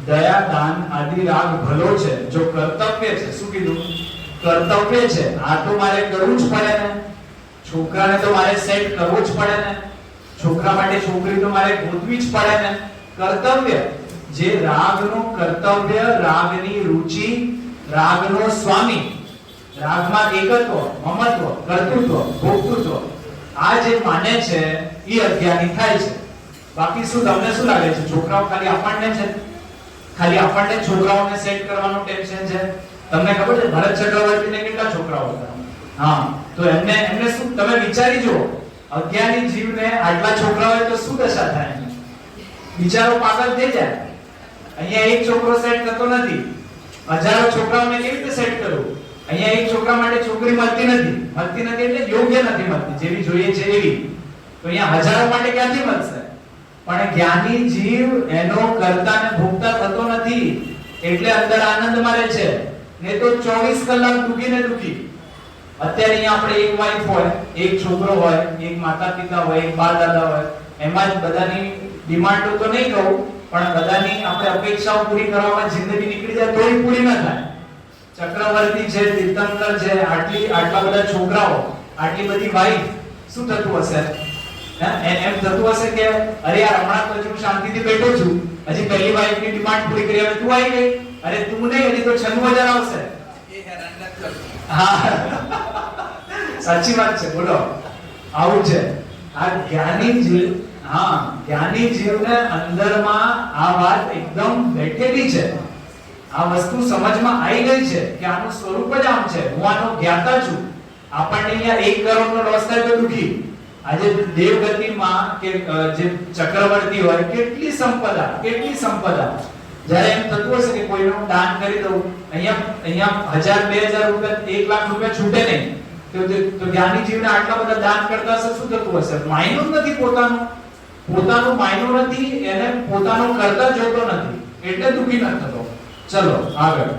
દયા દાન આદિ રાગ ભલો છે. જો કર્તવ્ય છે, શું કીધું? કર્તવ્ય છે, આ તો મારે કરવું જ પડે ને. છોકરાને તો મારે સેટ કરવો જ પડે ને. છોકરા માટે છોકરી તો મારે ગોતવી જ પડે ને. કર્તવ્ય, જે રાગનું કર્તવ્ય, રાગની રુચિ, રાગનો સ્વામી, રાગમાં એકત્વ, મમત્વ, કર્તૃત્વ, ભોક્તૃત્વ, આ જે માને છે એ અજ્ઞાની થાય છે. બાકી શું તમને શું લાગે છે? છોકરાઓ ખાલી આપણને છે, ખાલી આપણને છોકરાઓને સેટ કરવાનું ટેન્શન છે. તમને ખબર છે ભરત ચક્રવર્તીને કેટલા છોકરાઓ હતા? હા, તો એમને શું, તમે વિચારી જુઓ, અજ્ઞાની જીવને આટલા છોકરા હોય તો શું દશા થાય એની? બિચારો પાગલ થઈ જાય. અહીંયા એક છોકરો સેટ થતો નથી, હજારો છોકરાઓને કેવી રીતે સેટ કરવું? અહીંયા એક છોકરા માટે છોકરી મળતી નથી એટલે યોગ્ય નથી મળતી, જેવી જોઈએ છે એવી. તો અહીંયા હજારો માટે ક્યાંથી મળશે? પણ જ્ઞાની જીવ એનો કર્તા ને ભોગતા થતો નથી, એટલે અંદર આનંદ મળે છે. ને તો 24 કલાક દુખી ને દુખી. અત્યારે અહીંયા આપણે એક વાઈફ હોય, એક છોકરો હોય, એક માતા પિતા હોય, એક બા દાદા હોય, એમાં જ બધાની ડિમાન્ડો તો નહીં કહું, પણ બધાની આપણે અપેક્ષાઓ પૂરી કરવામાં જિંદગી નીકળી જાય તોય પૂરી ન થાય. ચક્રવર્તી છે, તીર્થંકર છે, આટલા બધા છોકરાઓ, આટલી બધી વાઈફ, શું થતું હશે? એમ થતું હશે કે અરે યાર હમણાં તો હું શાંતિથી બેઠો છું, હજી પહેલી વાઈફની ડિમાન્ડ પૂરી કરી, હવે તું આવી ગઈ, અરે તું નહીં, હજી તો 96,000 આવશે. હા, સાચી વાત છે. બોલો, આવું છે આ જ્ઞાની જીવ. હા, જ્ઞાની જીવને અંદરમાં આ વાત એકદમ બેઠેલી છે. આ વસ્તુ સમજમાં આવી ગઈ છે કે આનું સ્વરૂપ જ આમ છે. હું આનો જ્ઞાતા છું. આપણને અહીંયા 1 કરોડનો લોસ થાય તો દુખી. આજે દેવગતિમાં કે જે ચક્રવર્તી હોય, કેટલી સંપદા. જ્યારે એમ થતું હશે કે કોઈનું દાન કરી દઉં, અહીંયા 1000-2000 રૂપિયા, 1 લાખ રૂપિયા છૂટે નહીં, તો જ્ઞાની જીવને આટલા બધા દાન કરતા હશે, શું થતું હશે? માયનો નથી પોતાનું માયનો નથી, એને પોતાનો કરતા જોતો નથી, એટલે દુખી ન થતો. ચલો આગળ.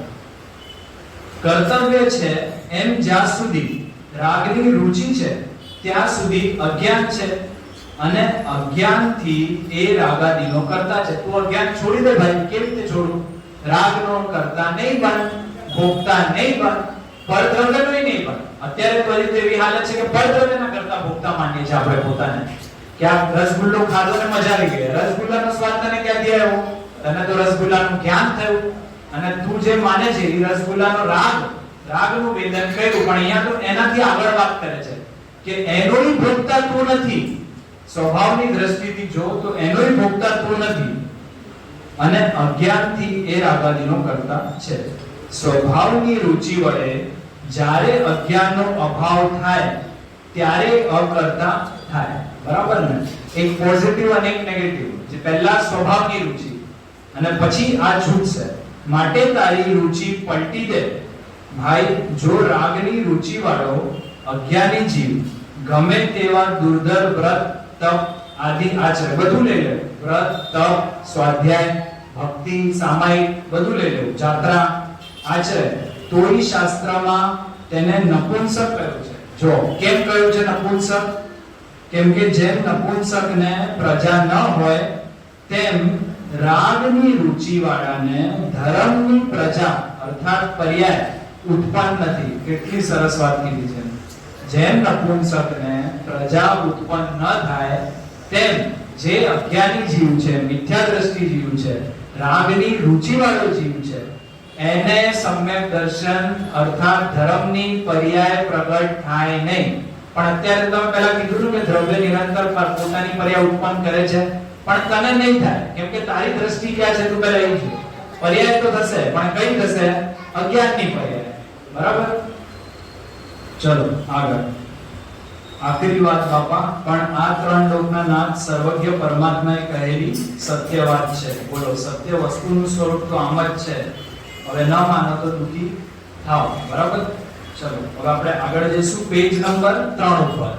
કર્તવ્ય છે એમ જ્યાં સુધી રાગની રુચિ છે ત્યાં સુધી અજ્ઞાન છે, અને અજ્ઞાનથી એ રાગાદીનો કરતા છે. તું અજ્ઞાન છોડી દે ભાઈ. કેવી રીતે છોડું? રાગનો કરતા નહીં બન, ભોગતા નહીં બન, પરદ્રવ્યનો નહીં બન. અત્યારે તો હજી તો એવી હાલત છે કે પરદ્રવ્યના કરતા ભોગતા માનીએ છીએ આપણે પોતાને. કે આ રસગુલ્લો ખાધો ને મજા આવી ગઈ. રસગુલ્લાનો સ્વાદ તને ક્યાંથી આવ્યો? તને તો રસગુલ્લાનું જ્ઞાન થયું, અને તું જે માને છે એ રસગુલ્લાનો રાગનું વેદન કર્યું. પણ અહીંયા તો એનાથી આગળ વાત કરે છે કે એનોય ભોગતા તું નથી. સ્વભાવની દ્રષ્ટિથી જો તો એનોય ભોગતા તું નથી, અને અજ્ઞાનથી એ રાગાદીનો કરતા છે. સ્વભાવની રુચિ વડે જ્યારે અજ્ઞાનનો અભાવ થાય ત્યારે અકર્તા થાય. બરાબર ને? એક પોઝિટિવ અને એક નેગેટિવ. જે પહેલા સ્વભાવની રુચિ અને પછી આ છૂટશે. માટે તારી રુચિ પલટી દે ભાઈ. જો રાગની રુચિ વાળો અજ્ઞાની જીવ ગમે તેવા દુર્ધર વ્રત, તપ આદિ આચરે, બધું લઈ લે, વ્રત, તપ, સ્વાધ્યાય, ભક્તિ, સામાયિક, બધું લઈ લે, જાત્રા આચરે, તોય શાસ્ત્રમાં તેને નપુંસક કહ્યું છે. જો કેમ કહ્યું છે નપુંસક? કેમ કે જેમ નપુંસકને પ્રજા ન હોય, તેમ રાગની રુચિ વાળાને ધર્મની પ્રજા અર્થાત પર્યાય ઉત્પન્ન નથી. કેટલી સરસ વાત કીધી છે. જેમ નપુંસકને પ્રજા ઉત્પન્ન ન થાય, તેમ જે અજ્ઞાની જીવ છે, મિથ્યા દ્રષ્ટિ જીવ છે, રાગની રુચિ વાળો જીવ છે, એને સમ્યક દર્શન અર્થાત ધર્મની પર્યાય પ્રગટ થાય નહીં. પણ અત્યારે તમે પહેલા કીધું હતું કે દ્રવ્ય નિરંતર પોતાની પર્યાય ઉત્પન્ન કરે છે, પણ તને નહીં થાય કેમ કે તારી દ્રષ્ટિ ક્યાં છે તું પહેલા એ છે. પર્યાય તો થશે પણ કઈ થશે? અજ્ઞાનની પર્યાય. બરાબર? ચલો આગળ. આખરી વાત બાપા, પણ આ ત્રણ લોકના નાથ સર્વજ્ઞ પરમાત્માએ કહેલી સત્ય વાત છે. બોલો, સત્ય વસ્તુનું સ્વરૂપ તો આમ જ છે. હવે ન માનો તો દુઃખી થાઓ. બરાબર? ચલો હવે આપણે આગળ જઈશું પેજ નંબર 3 ઉપર.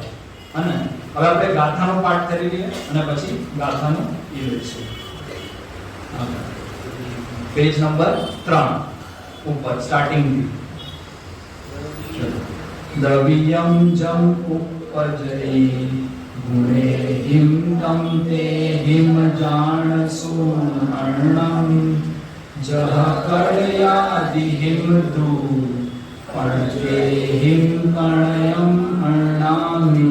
અને હવે આપણે ગાથાનો પાઠ કરી લઈએ અને પછી ગાથાનું ઈ લઈશું. પેજ નંબર 3 ઉપર સ્ટાર્ટિંગ થી. દ્રવ્યમ જમ ઉપજયી ગુણે હિમ તમ તે હિમ જાણસુ અર્ણમ જહ કળયાદિ હિમ દુ પણતે હિમ કણયમ અર્ણામિ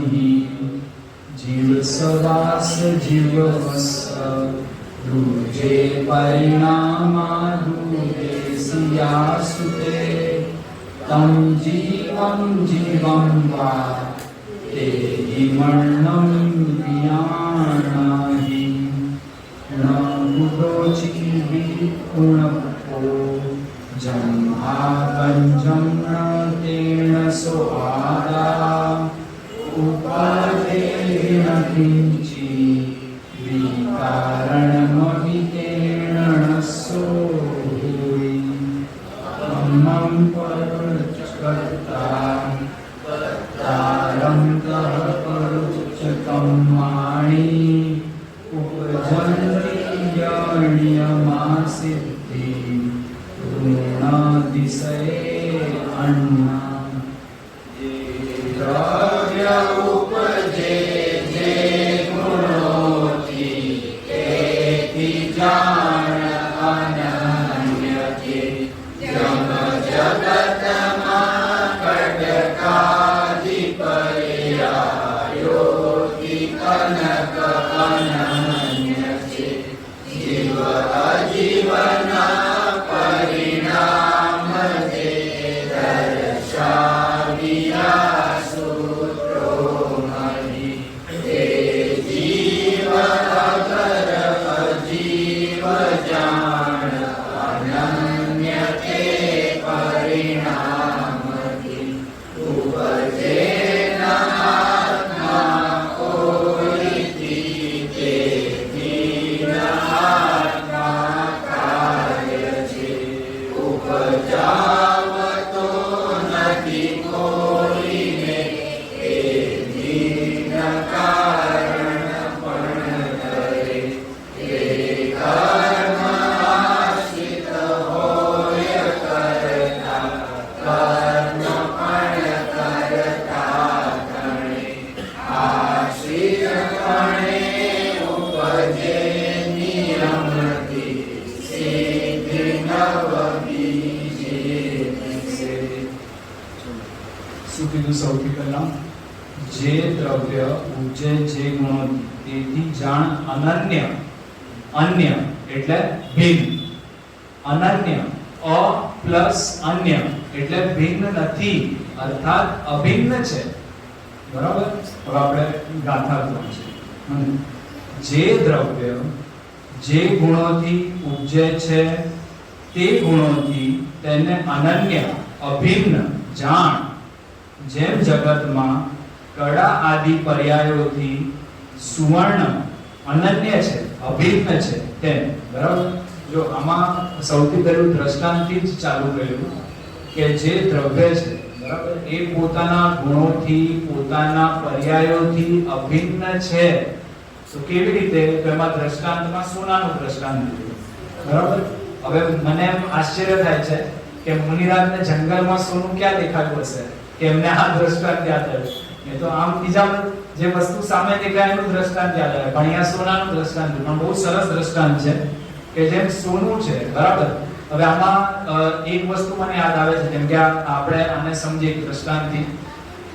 જીવ સવાસ જીવવસ રૂજે પરિણામા રૂજે સિયાસુતે તમ જીવમ જીવમ વા તે હિમર્ણમ વિયાણાહિ ન ગુરોચી વિપુણપો જંભાગંજમ તેણ સોઆદા ઉપદેન કિંચી વિકારણમવિતેણ સોહી મમ પરચકર્તા તારમ કરુચકમ માણી ઉપજંતિ યણ્યમાસિદ્ધિ ઋણાદિશયે અન્ના દ્રવ્ય ઉપજે જે ગુણોથી એથી જાણ અનન્યકે જમ જગતમાં કટકાદિ પર્યાયોથી કનક અનન્ય છે. જીવ અજીવના પરિણામ જે દર્શાવ્યા સૂત્રો મહી તે જીવ અગર અજીવ જાણ અનન્ય તે પરિણામથી ઉપજે આત્મા કોઈથી તેથી આત્મા કાર્ય છે. ઉપજાવતો નથી કોઈને તેથી ન કારણ પણ કરે. તે કર્મ આશ્રિત હોય કરતા કર્મ પણ કરતા ગણે આશ્રિતપણે ઉપજે નિયમથી સિદ્ધિ નવ બીજે દિશે. શું કીધું સૌથી પહેલા? જે દ્રવ્ય ઉપજે જે ગુણોથી તેથી જાણ અનન્ય. અન્ય એટલે ભિન્ન. અનન્ય અ પ્લસ અન્ય એટલે ભિન્ન નથી અર્થાત અભિન્ન છે. બરાબર? હવે આપણે ગાથા વાંચીએ. જે દ્રવ્ય જે ગુણોથી ઉપજે છે તે ગુણોથી તેને અનન્ય અભિન્ન જાણ. જેમ જગતમાં કળા આદિ પર્યાયોથી સુવર્ણ અનન્ય છે અભિન્ન છે તેમ. બરાબર? જો આમાં સૌથી પહેલું દ્રષ્ટાંતથી જ ચાલુ કર્યું કે જે દ્રવ્ય છે બરાબર એ પોતાના ગુણોથી પોતાના પર્યાયોથી અભિન્ન છે. તો કેવી રીતે? તો એમાં દ્રષ્ટાંતમાં સોનાનું દ્રષ્ટાંત દીધું. બરાબર? હવે મને એમ આશ્ચર્ય થાય છે કે મુનિરાજને જંગલમાં સોનું ક્યાં દેખાયું હશે કે એમને આ દ્રષ્ટાંત યાદ આવ્યું. એ તો આમ બીજા જે વસ્તુ સામે દેખાય એનું દ્રષ્ટાંત યાદ આવે, પણ અહીંયા સોનાનું દ્રષ્ટાંત દીધું. પણ બહુ સરસ દ્રષ્ટાંત છે કે જેમ સોનું છે. બરાબર? હવે આમાં એક વસ્તુ મને યાદ આવે છે, જેમ કે આપણે આને સમજીએ દ્રષ્ટાંતથી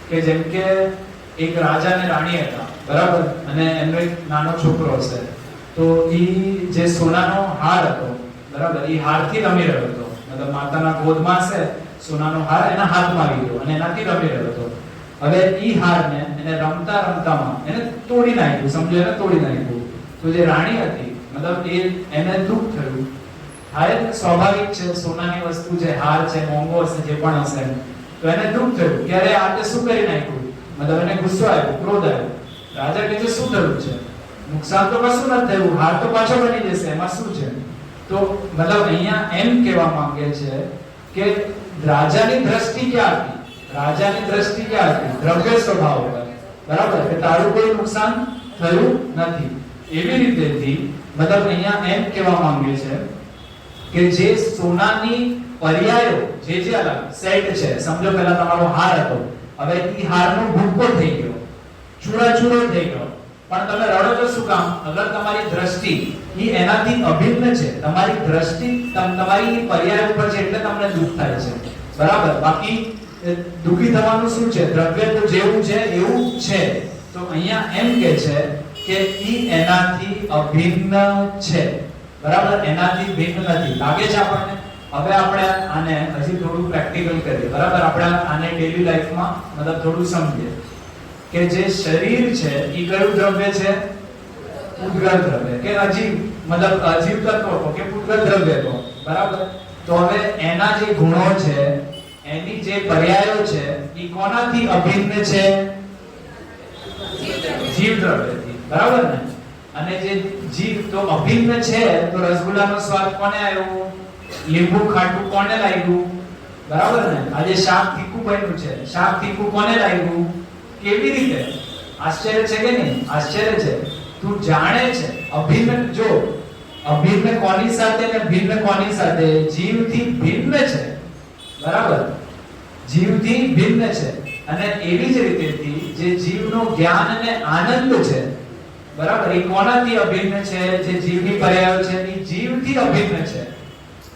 કે જેમ કે એક રાજા અને રાણી હતા. બરાબર? અને એમનો એક નાનો છોકરો હશે. તો ઈ જે સોનાનો હાર હતો બરાબર એ હારથી રમી રહ્યો હતો. મતલબ માતાના ગોદમાં છે, સોનાનો હાર એના હાથમાં આવી ગયો અને એનાથી રમી રહ્યો હતો. હવે ઈ હારને એને રમતા રમતામાં એને તોડી નાખ્યું, સમજો એને તોડી નાખ્યું. તો જે રાણી હતી મતલબ એને દુઃખ થયું. હા, એ સ્વાભાવિક છે, સોનાની વસ્તુ છે, હાર છે, મોંઘો હશે, જે પણ હશે, તો એને દુઃખ થયું કે અરે આ શું કરી નાખ્યું. મતલબ એને ગુસ્સો આવ્યો, ક્રોધ આવ્યો. રાજા કહે છે શું થયું છે? નુકસાન તો કશું નથી થયું, હાર તો પાછો બની જશે, એમાં શું છે? તો મતલબ અહીંયા એમ કહેવા માંગે છે કે રાજાની દ્રષ્ટિ ક્યાં હતી? રાજાની દ્રષ્ટિ ક્યાં હતી? દ્રવ્ય સ્વભાવ પર. બરાબર, કે તારું કોઈ નુકસાન થયું નથી. એવી રીતેથી મતલબ અહીંયા એમ કહેવા માંગે છે કે જે સોનાની પર્યાયો જે અલગ સેટ છે, સમજો પહેલા તમારો હાર હતો, હવે ઈ હારનો ભૂકો થઈ ગયો, ચૂરાચૂરો થઈ ગયો, પણ તમે રડો છો શું કામ? અગર તમારી દ્રષ્ટિ ઈ એનાથી અભિન્ન છે, તમારી દ્રષ્ટિ તમારી પર્યાય ઉપર છે એટલે તમને દુઃખ થાય છે. બરાબર, બાકી દુઃખી થવાનું શું છે? દ્રવ્ય તો જેવું છે એવું છે. તો અહીંયા એમ કે છે કે ઈ એનાથી અભિન્ન છે. બરાબર, એનાથી ભિન્ન નથી. લાગે છે આપણને? હવે આપણે આને હજી થોડું પ્રેક્ટિકલ કરીએ. બરાબર, આપણે આને ડેલી લાઈફમાં મતલબ થોડું સમજીએ કે જે શરીર છે ઈ કયું દ્રવ્ય છે? ઉદ્ગલ દ્રવ્ય કે અજીવ, મતલબ અજીવ તત્વ કે ઉદ્ગલ દ્રવ્ય તો. બરાબર, તો હવે એના જે ગુણો છે, એની જે પર્યાયો છે, ઈ કોનાથી અભિન્ન છે? જીવ દ્રવ્યથી. બરાબર ને? અને જે જીવ તો અભિન્ન છે, તો રસગુલ્લાનો સ્વાદ કોને આવ્યો? લીંબુ ખાટું કોને લાગ્યું? બરાબર ને? આજે શાક તીખું બન્યું છે, શાક તીખું કોને લાગ્યું? કેવી રીતે? આશ્ચર્ય છે કે નહીં? આશ્ચર્ય છે. તું જાણે છે અભિન્ન, જો અભિન્ન કોની સાથે ને ભિન્ન કોની સાથે? જીવથી ભિન્ન છે. બરાબર, જીવથી ભિન્ન છે. અને એવી જ રીતેથી જે જીવનો જ્ઞાન અને આનંદ છે, બરાબર, એ કોનાથી અભિન્ન છે? જે જીવની પર્યાયો છે એ જીવથી અભિન્ન છે.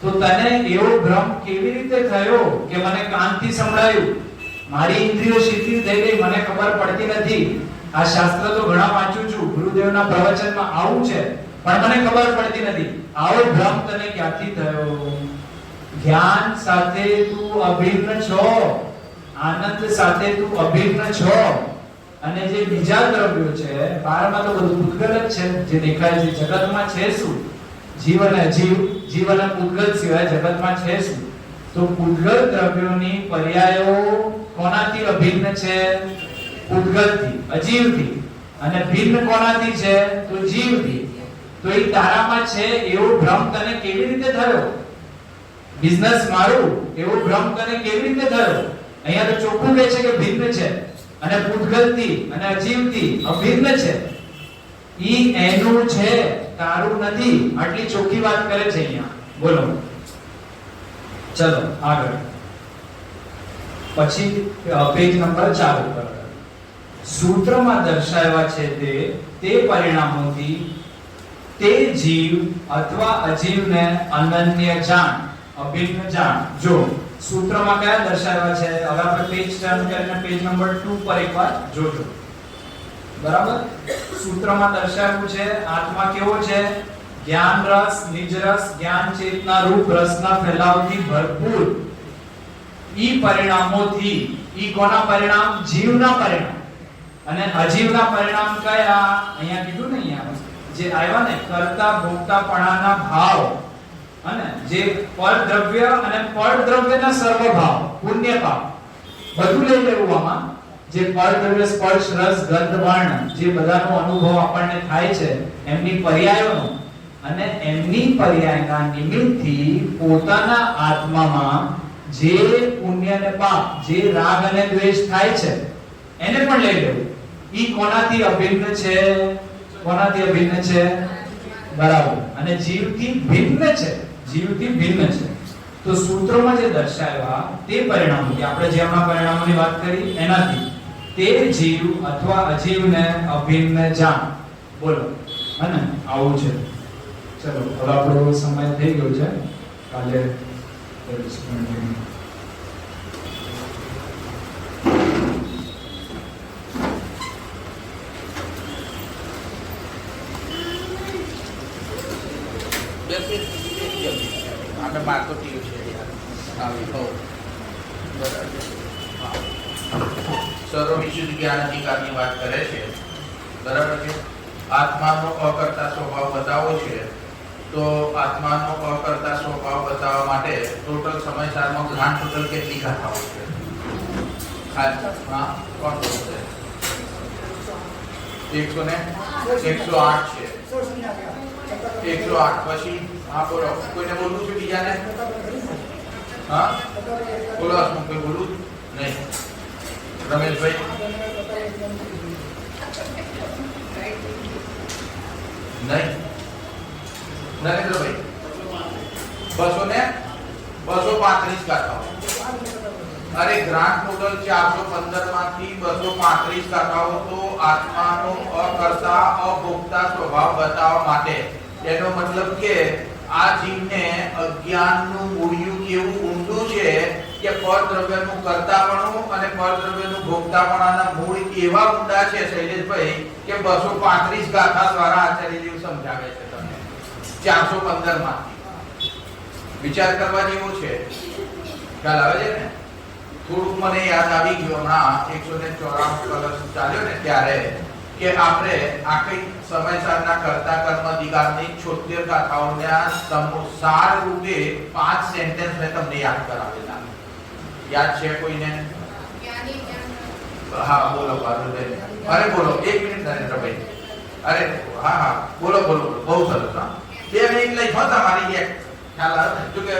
તો તને એવો ભ્રમ કેવી રીતે થયો કે મને કાનથી સંભળાયું, મારી ઇન્દ્રિયો શિથિલ થઈ ગઈ, મને ખબર પડતી નથી? આ શાસ્ત્ર તો ઘણા વાંચું છું, ગુરુદેવના પ્રવચનમાં આવું છે, પણ મને ખબર પડતી નથી. આવો ભ્રમ તને ક્યાંથી થયો? જ્ઞાન સાથે તું અભિન્ન છો, આનંદ સાથે તું અભિન્ન છો. અને જે બીજા દ્રવ્યો છે, બહારમાં તો બધું ઉદ્ગલ જ છે, જે દેખાય છે. જગતમાં છે શું? જીવ અને અજીવ, જીવ અને ઉદ્ગલ સિવાય જગતમાં છે શું? તો ઉદ્ગલ દ્રવ્યોની પર્યાયો કોનાથી અભિન્ન છે? ઉદ્ગલથી, અજીવથી. અને ભિન્ન કોનાથી છે? તો જીવથી. તો એ તારામાં છે એવો ભ્રમ તને કેવી રીતે થયો? બિઝનેસ મારું એવો ભ્રમ તને કેવી રીતે થયો? અહીંયા તો ચોખ્ખું કહે છે કે ભિન્ન છે, અને ઉદ્ગલથી અને અજીવથી અભિન્ન છે. ઈ એનું છે, તારું નથી. આટલી ચોખ્ખી વાત કરે છે અહીંયા. બોલો, ચલો આગળ. પછી પેજ નંબર 4 ઉપર સૂત્રમાં દર્શાવ્યા છે તે પરિણામોથી તે જીવ અથવા અજીવને અનન્ય જાણ, અભિન્ન જાણ. જો સૂત્રમાં કયા દર્શાવ્યા છે? હવે આપણે પેજ ટર્ન કરીને પેજ નંબર 2 પર એકવાર જોજો. બરાબર, સૂત્રમાં દર્શાવ્યું છે આત્મા કેવો છે? જ્ઞાન રસ, નિજ રસ, જ્ઞાન ચેતના રૂપ રસના ફેલાવથી ભરપૂર. ઈ પરિણામોથી, ઈ કોના પરિણામ? જીવના પરિણામ. અને અજીવના પરિણામ કયા? અહીંયા કીધું ને, અહીંયા જે આવ્યા ને, કર્તા ભોક્તાપણાના ભાવ, અને જે પરદ્રવ્ય અને પરદ્રવ્યના સર્વભાવ, પુણ્ય ભાવ, બધું લઈ લેવું આમાં. જે પરદ્રવ્ય સ્પર્શ રસ ગંધ વર્ણ, જે બધાનો અનુભવ આપણને થાય છે, એમની પર્યાયોનો, અને એમની પર્યાયના નિમિત્તથી પોતાના આત્મામાં જે પુણ્ય અને પાપ, જે રાગ અને દ્વેષ થાય છે, એને પણ લઈ લેવું. ઈ કોનાથી અભિન્ન છે? કોનાથી અભિન્ન છે? બરાબર, અને જીવથી ભિન્ન છે. જીવથી ભિન્ન છે. તો સૂત્રોમાં જે દર્શાવ્યા તે પરિણામો, આપણે જે હમણાં પરિણામોની વાત કરી એનાથી તે જીવ અથવા અજીવને અભિન્ન જાણ. બોલો, અને આવું છે. ચલો, હવે આપણો સમય થઈ ગયો છે. કાલે આપણે બાર તો ટીવી છે યાર. આવિર્ભાવ. બરાબર. હા. સર્વવિશુદ્ધ જ્ઞાન અધિકારની વાત કરે છે. બરાબર છે. આત્માનો અકર્તા સ્વભાવ બતાવો છે. તો આત્માનો અકર્તા સ્વભાવ બતાવવા માટે ટોટલ સમયસારમાં ગ્રાન્ડ ટોટલ કેટલી ગાથાઓ છે? હા, કોણ બોલશે? 108 છે. 108 પછી હા બોલો. કોઈને બોલવું છે બીજાને? હા બોલો. હસમુખ કોઈ બોલવું નહીં? રમેશભાઈ નહીં? નરેન્દ્રભાઈ 235 ગાથાઓ. અરે ગ્રાન્ડ ટોટલ 415 માંથી 235 ગાથાઓ તો આત્માનો અકર્તા અભોક્તા સ્વભાવ બતાવવા માટે. એનો મતલબ કે આ જીવને અજ્ઞાનનું મૂળિયું કેવું ઊંડું છે કે પરદ્રવ્યનું કર્તાપણું અને પરદ્રવ્યનું ભોગતાપણાના મૂળ એવા ઊંડા છે શૈલેષભાઈ કે 235 ગાથા દ્વારા આચાર્યજી સમજાવે છે તમને 415 માંથી. વિચાર કરવા જેવો છે. ખ્યાલ આવે છે ને? થોડુંક મને યાદ આવી ગયું હમણાં 194 કલશ ચાલ્યો ને ત્યારે કે આપણે આખી સમયસારના કર્તા કર્મ અધિકારની 76 ગાથાઓના સાર રૂપે 5 સેન્ટેન્સ મેં તમને યાદ કરાવેલા. યાદ છે કોઈને? હા બોલો બાદલબેન. અરે બોલો 1 મિનિટ નરેન્દ્રભાઈ. અરે હા હા બોલો બોલો બહુ સરસ. હા 2 મિનિટ લઈ ફોન તમારી એક ખ્યાલ આવે જો કે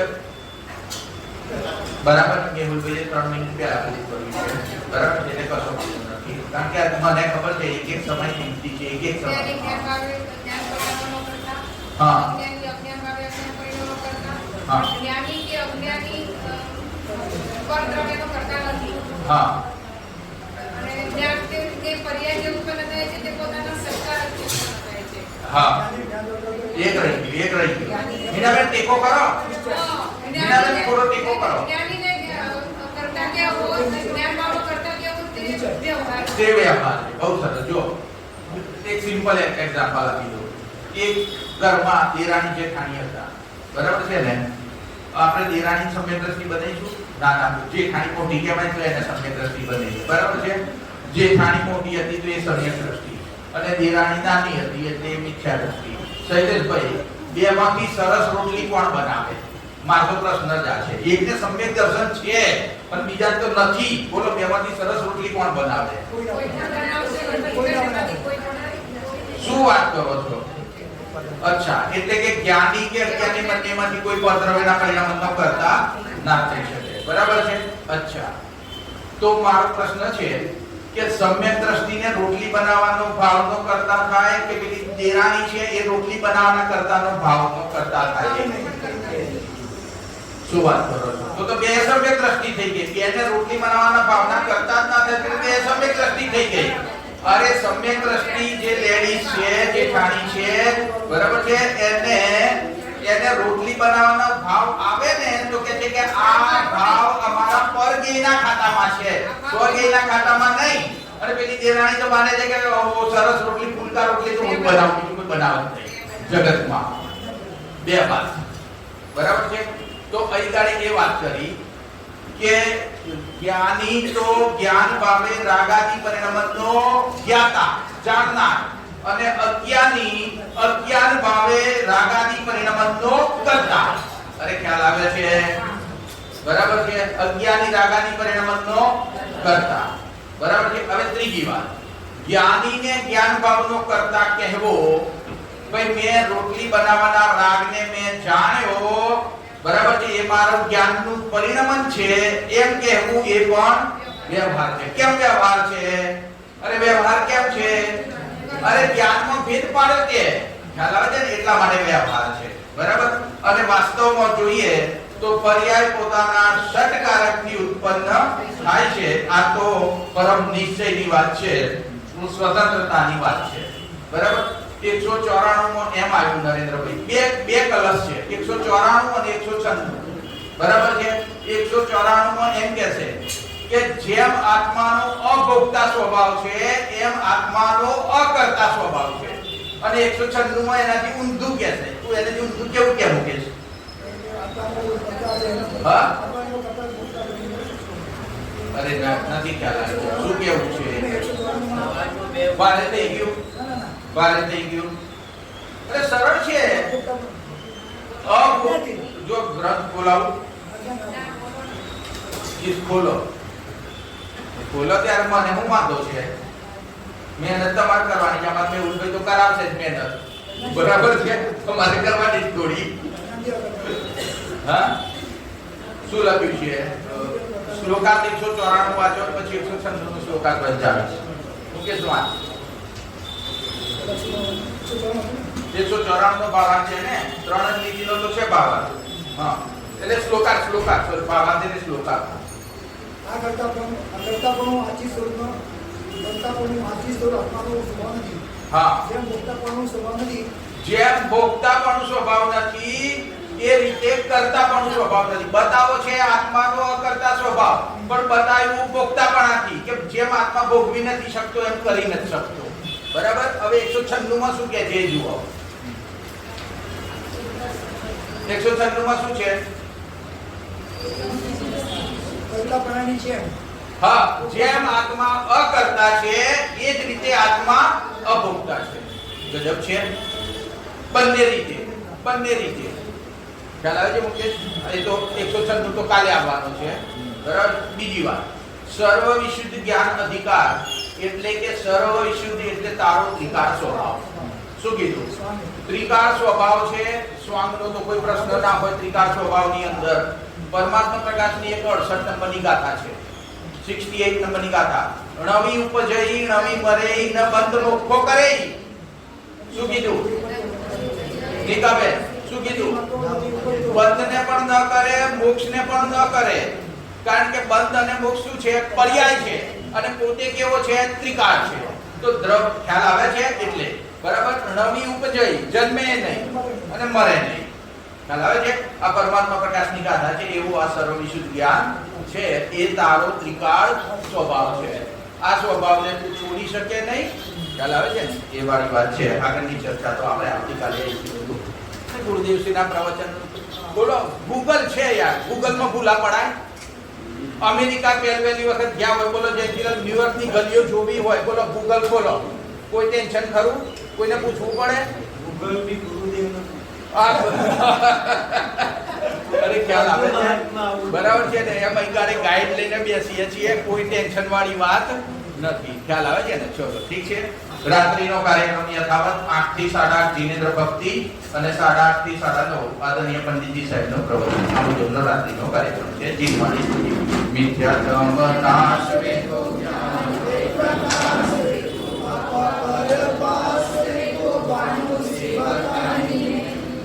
બરાબર મેહુલભાઈ 3 મિનિટ પહેલા પૂરી કરવી છે. બરાબર એટલે કશો વાંધો નથી. કારણ કે મને ખબર છે એક એક સમય કિંમતી છે. એક એક સમય હા હા જ્ઞાની કે અજ્ઞાની પરદ્રવ્યનો કરતા નથી. હા અને જ્ઞાન તે પર્યાય જે ઉત્પન્ન થાય છે તે પોતાના સંસ્કાર જ ઉત્પન્ન થાય છે. હા એક રહી ગયું. મીનાબેન ટેકો કરો. મીનાબેન થોડો ટેકો કરો. જ્ઞાનીને કરતા કેવું જ્ઞાન વાળો કરતા કેવું તે વ્યવહાર છે. તે વ્યવહાર છે. બહુ સરસ. જો એક સિમ્પલ એક્ઝામ્પલ આપી દઉં. એક ઘરમાં દેરાણી જેઠાણી હતા. બરાબર છે ને? આપણે દેરાણી સમ્યક દ્રષ્ટિ બનાવીશું. ના જેઠાણી મોટી કહેવાય તો એને સમ્યક દ્રષ્ટિ બનાવીએ. બરાબર છે? જેઠાણી મોટી હતી તો એ સમ્યક દ્રષ્ટિ અને દેરાણી નાની હતી એટલે મિથ્યા દ્રષ્ટિ. શૈલેષભાઈ બેમાંથી સરસ રોટલી કોણ બનાવે? મારો પ્રશ્ન જ આ છે. એકને સમ્યક દર્શન છે પણ બીજા તો નથી. બોલો બેમાંથી સરસ રોટલી કોણ બનાવે? શું વાત કરો છો? અચ્છા એટલે કે જ્ઞાની કે અજ્ઞાની બંનેમાંથી કોઈ પરદ્રવ્યના પરિણામનો કરતા ના થઈ શકે. બરાબર છે? અચ્છા તો મારો પ્રશ્ન છે કે સમ્યક દ્રષ્ટિને રોટલી બનાવવાનો ભાવનો કરતા થાય કે પેલી દેરાણી છે એ રોટલી બનાવવાના કરતાનો ભાવનો કરતા થાય? શું વાત કરો છો? તો બે સમ્યક દ્રષ્ટિ થઈ ગઈ. બેને રોટલી બનાવવાના ભાવના કરતા જ ના થાય એટલે બે સમ્યક દ્રષ્ટિ થઈ ગઈ. અરે સમ્યક દ્રષ્ટિ જે લેડીઝ છે જેઠાણી છે બરાબર છે એને રોટલી બનાવવાનો ભાવ આવે ને તો કે છે કે આ ભાવ અમારા પરગેયના ખાતામાં છે, સ્વગેયના ખાતામાં નહીં. અને પેલી દેરાણી તો માને છે કે સરસ રોટલી ફૂલકા રોટલી તો હું બનાવું, બીજું કોઈ બનાવત નહીં જગતમાં. બે વાત બરાબર છે. તો અહીં ગાડી એ વાત કરી કે જ્ઞાની તો જ્ઞાન ભાવે રાગાદી પરિણામનો જ્ઞાતા જાણનાર અને અજ્ઞાની અજ્ઞાન ભાવે રાગાદી પરિણામનો કર્તા. અરે ખ્યાલ આવે છે? બરાબર છે? અજ્ઞાની રાગાદી પરિણામનો કર્તા. બરાબર છે? હવે ત્રીજી વાત, જ્ઞાનીને જ્ઞાન ભાવનો કર્તા કહેવો. ભાઈ મેં રોટલી બનાવવાના રાગને મેં જાણ્યો બરાબર છે, એ મારું જ્ઞાનનું પરિણામ છે એમ કહેવું એ પણ વ્યવહાર છે. કેમ વ્યવહાર છે? અરે વ્યવહાર કેમ છે? અરે જ્ઞાનમાં ભેદ પાડે તે ખ્યાલ આવે છે ને એટલા માટે વ્યવહાર છે. બરાબર? અને વાસ્તવમાં જોઈએ તો પર્યાય પોતાના ષટકારકથી ઉત્પન્ન થાય છે. આ તો પરમ નિશ્ચયની વાત છે, સ્વતંત્રતાની વાત છે. બરાબર? 194 માં એમ આવ્યું નરેન્દ્રભાઈ, બે કલશ છે 194 અને 196. બરાબર છે? 194 માં એમ કહે છે કે જેમ આત્માનો અભોક્તા સ્વભાવ છે એમ આત્માનો અકર્તા સ્વભાવ છે. અને 196 માં એનાથી ઊંધું કહે છે. તું એને ઊંધું કેવું કેમ કહે છે? હા અરે નથી ખ્યાલ આવ્યો શું કેવું છે 194 ભારે થઈ ગયું ભારે થઈ ગયું અરે સરળ છે જો ગ્રંથ ખોલાવું ખોલો ત્યારે મને હું વાંધો છે મહેનત તમારે કરવાની છે આમાં મેં ઉલભાઈ તો કરાવશે જ મહેનત બરાબર છે તમારે કરવાની જ થોડી હા શું લખ્યું છે શ્લોકાત 194 વાંચો પછી 196 નો શ્લોકાત વંચાવીશ હું કે શું વાંચ 194 નો ભાવાર્થ છે ને 3 જ લીટીનો તો છે ભાવાર્થ હા એટલે શ્લોકાત ભાવાર્થ એટલે શ્લોકાત આ કરતા પણ આજી સ્વરૂપનો આત્માનો સ્વભાવ નથી. હા જેમ ભોગતાપણું સ્વભાવ નથી જેમ ભોગતાપણું સ્વભાવ નથી એ રીતે કર્તાપણું સ્વભાવ નથી. બતાવો છે આત્માનો અકર્તા સ્વભાવ પણ બતાવ્યું ભોગતાપણાથી કે જેમ આત્મા ભોગવી નથી શકતો એમ કરી નથી શકતો. બરાબર. હવે 196 માં શું કહે છે એ જુઓ. 196 માં શું છે? કર્તાપણાની છે. હા, જેમ આત્મા અકર્તા છે એ જ રીતે આત્મા અભોગતા છે. ગજબ છે. બંને રીતે ખ્યાલ આવે છે મુકેશ? એ તો 196 તો કાલે આવવાનો છે. બરાબર. બીજી વાત, સર્વ વિશુદ્ધ જ્ઞાન અધિકાર એટલે કે સર્વ વિશુદ્ધિ એટલે તારો ત્રિકાળ સ્વભાવ. શું કીધું? ત્રિકાળ સ્વભાવ છે. સ્વાંગનો તો કોઈ પ્રશ્ન ના હોય. ત્રિકાળ સ્વભાવની અંદર પરમાત્મા પ્રકાશની એક 68 નંબરની ગાથા છે, 68 નંબરની ગાથા. નવી ઉપજઈ નવી મરે ન બંધ મોક્ષો કરે. શું કીધું નીતાબેન? શું કીધું? બંધને પણ ન કરે, મોક્ષને પણ ન કરે. કારણ કે બંધ અને મોક્ષ શું છે? પર્યાય છે અને પોતે કેવો છે? ત્રિકાળ છે. તો દ્રવ ખ્યાલ આવે છે એટલે. બરાબર. નવી ઉપજઈ જન્મે નહીં અને મરે નહીં. ખ્યાલ આવે છે? આ પરમાત્મા પ્રકાશની ગાથા છે. એવું આ સર્વ વિશુદ્ધ જ્ઞાન છે એ તારો ત્રિકાળ સ્વભાવ છે. આ સ્વભાવને તું છોડી શકે નહીં. ખ્યાલ આવે છે ને? એ વાળી વાત છે. આગળની ચર્ચા તો આપણે આવતીકાલે કરીશું. ગુરુદેવશ્રીના પ્રવચન બોલો. ગૂગલ છે યાર, ગૂગલમાં ભૂલા પડાય. અમેરિકા પહેલી વખત ગયા હોય બોલો, જયંતિલાલ ન્યુયોર્કની ગલીઓ જોવી હોય બોલો, ગૂગલ ખોલો. કોઈ ટેન્શન ખરું? કોઈને પૂછવું પડે? ગૂગલ બી ગુરુદેવ નથી. અરે ખ્યાલ આવે છે? બરાબર છે ને? એમ અહીં ગાઈડ લઈને બેસીએ છીએ. કોઈ ટેન્શન વાળી વાત નથી. ખ્યાલ આવે છે ને? ચલો ઠીક છે. રાત્રિનો કાર્યક્રમ યથાવત 8 થી 8:30 જીનેન્દ્ર ભક્તિ અને 8:30 થી 9:30 આદરણીય પંડિતજી સાહેબનો પ્રવચન. આ મુજબનો રાત્રિનો કાર્યક્રમ છે. જીવવાની સ્તુતિ. મિથ્યાત્મ નાશ વેદો જ્ઞાન પ્રકાશ નમો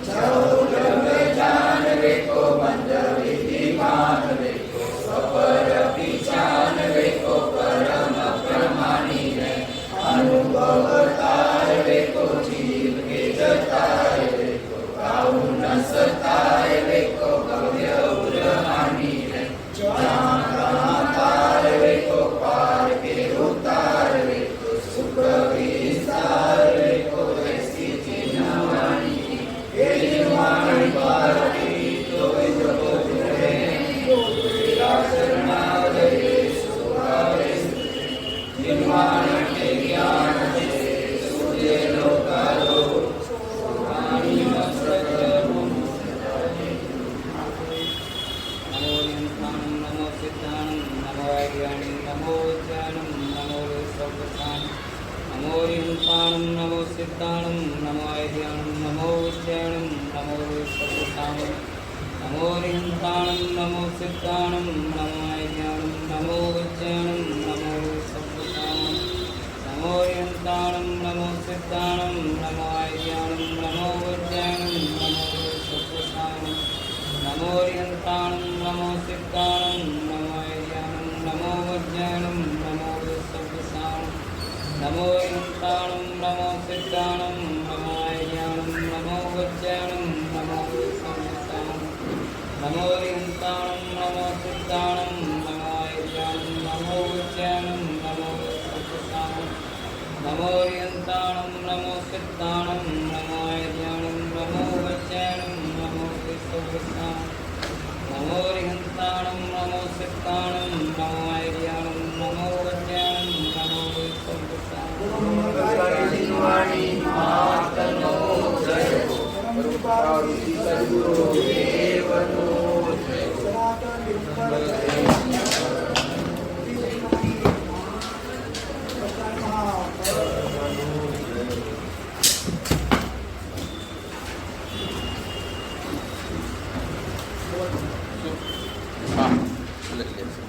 લઈ લેશે.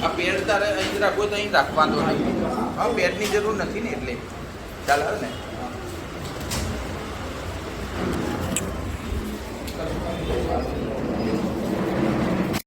આ પેડ તારે અહીં રાખવો તો અહીં રાખવાનો નહીં. હા, પેડની જરૂર નથી ને એટલે ચાલ આવે ને. Thank you.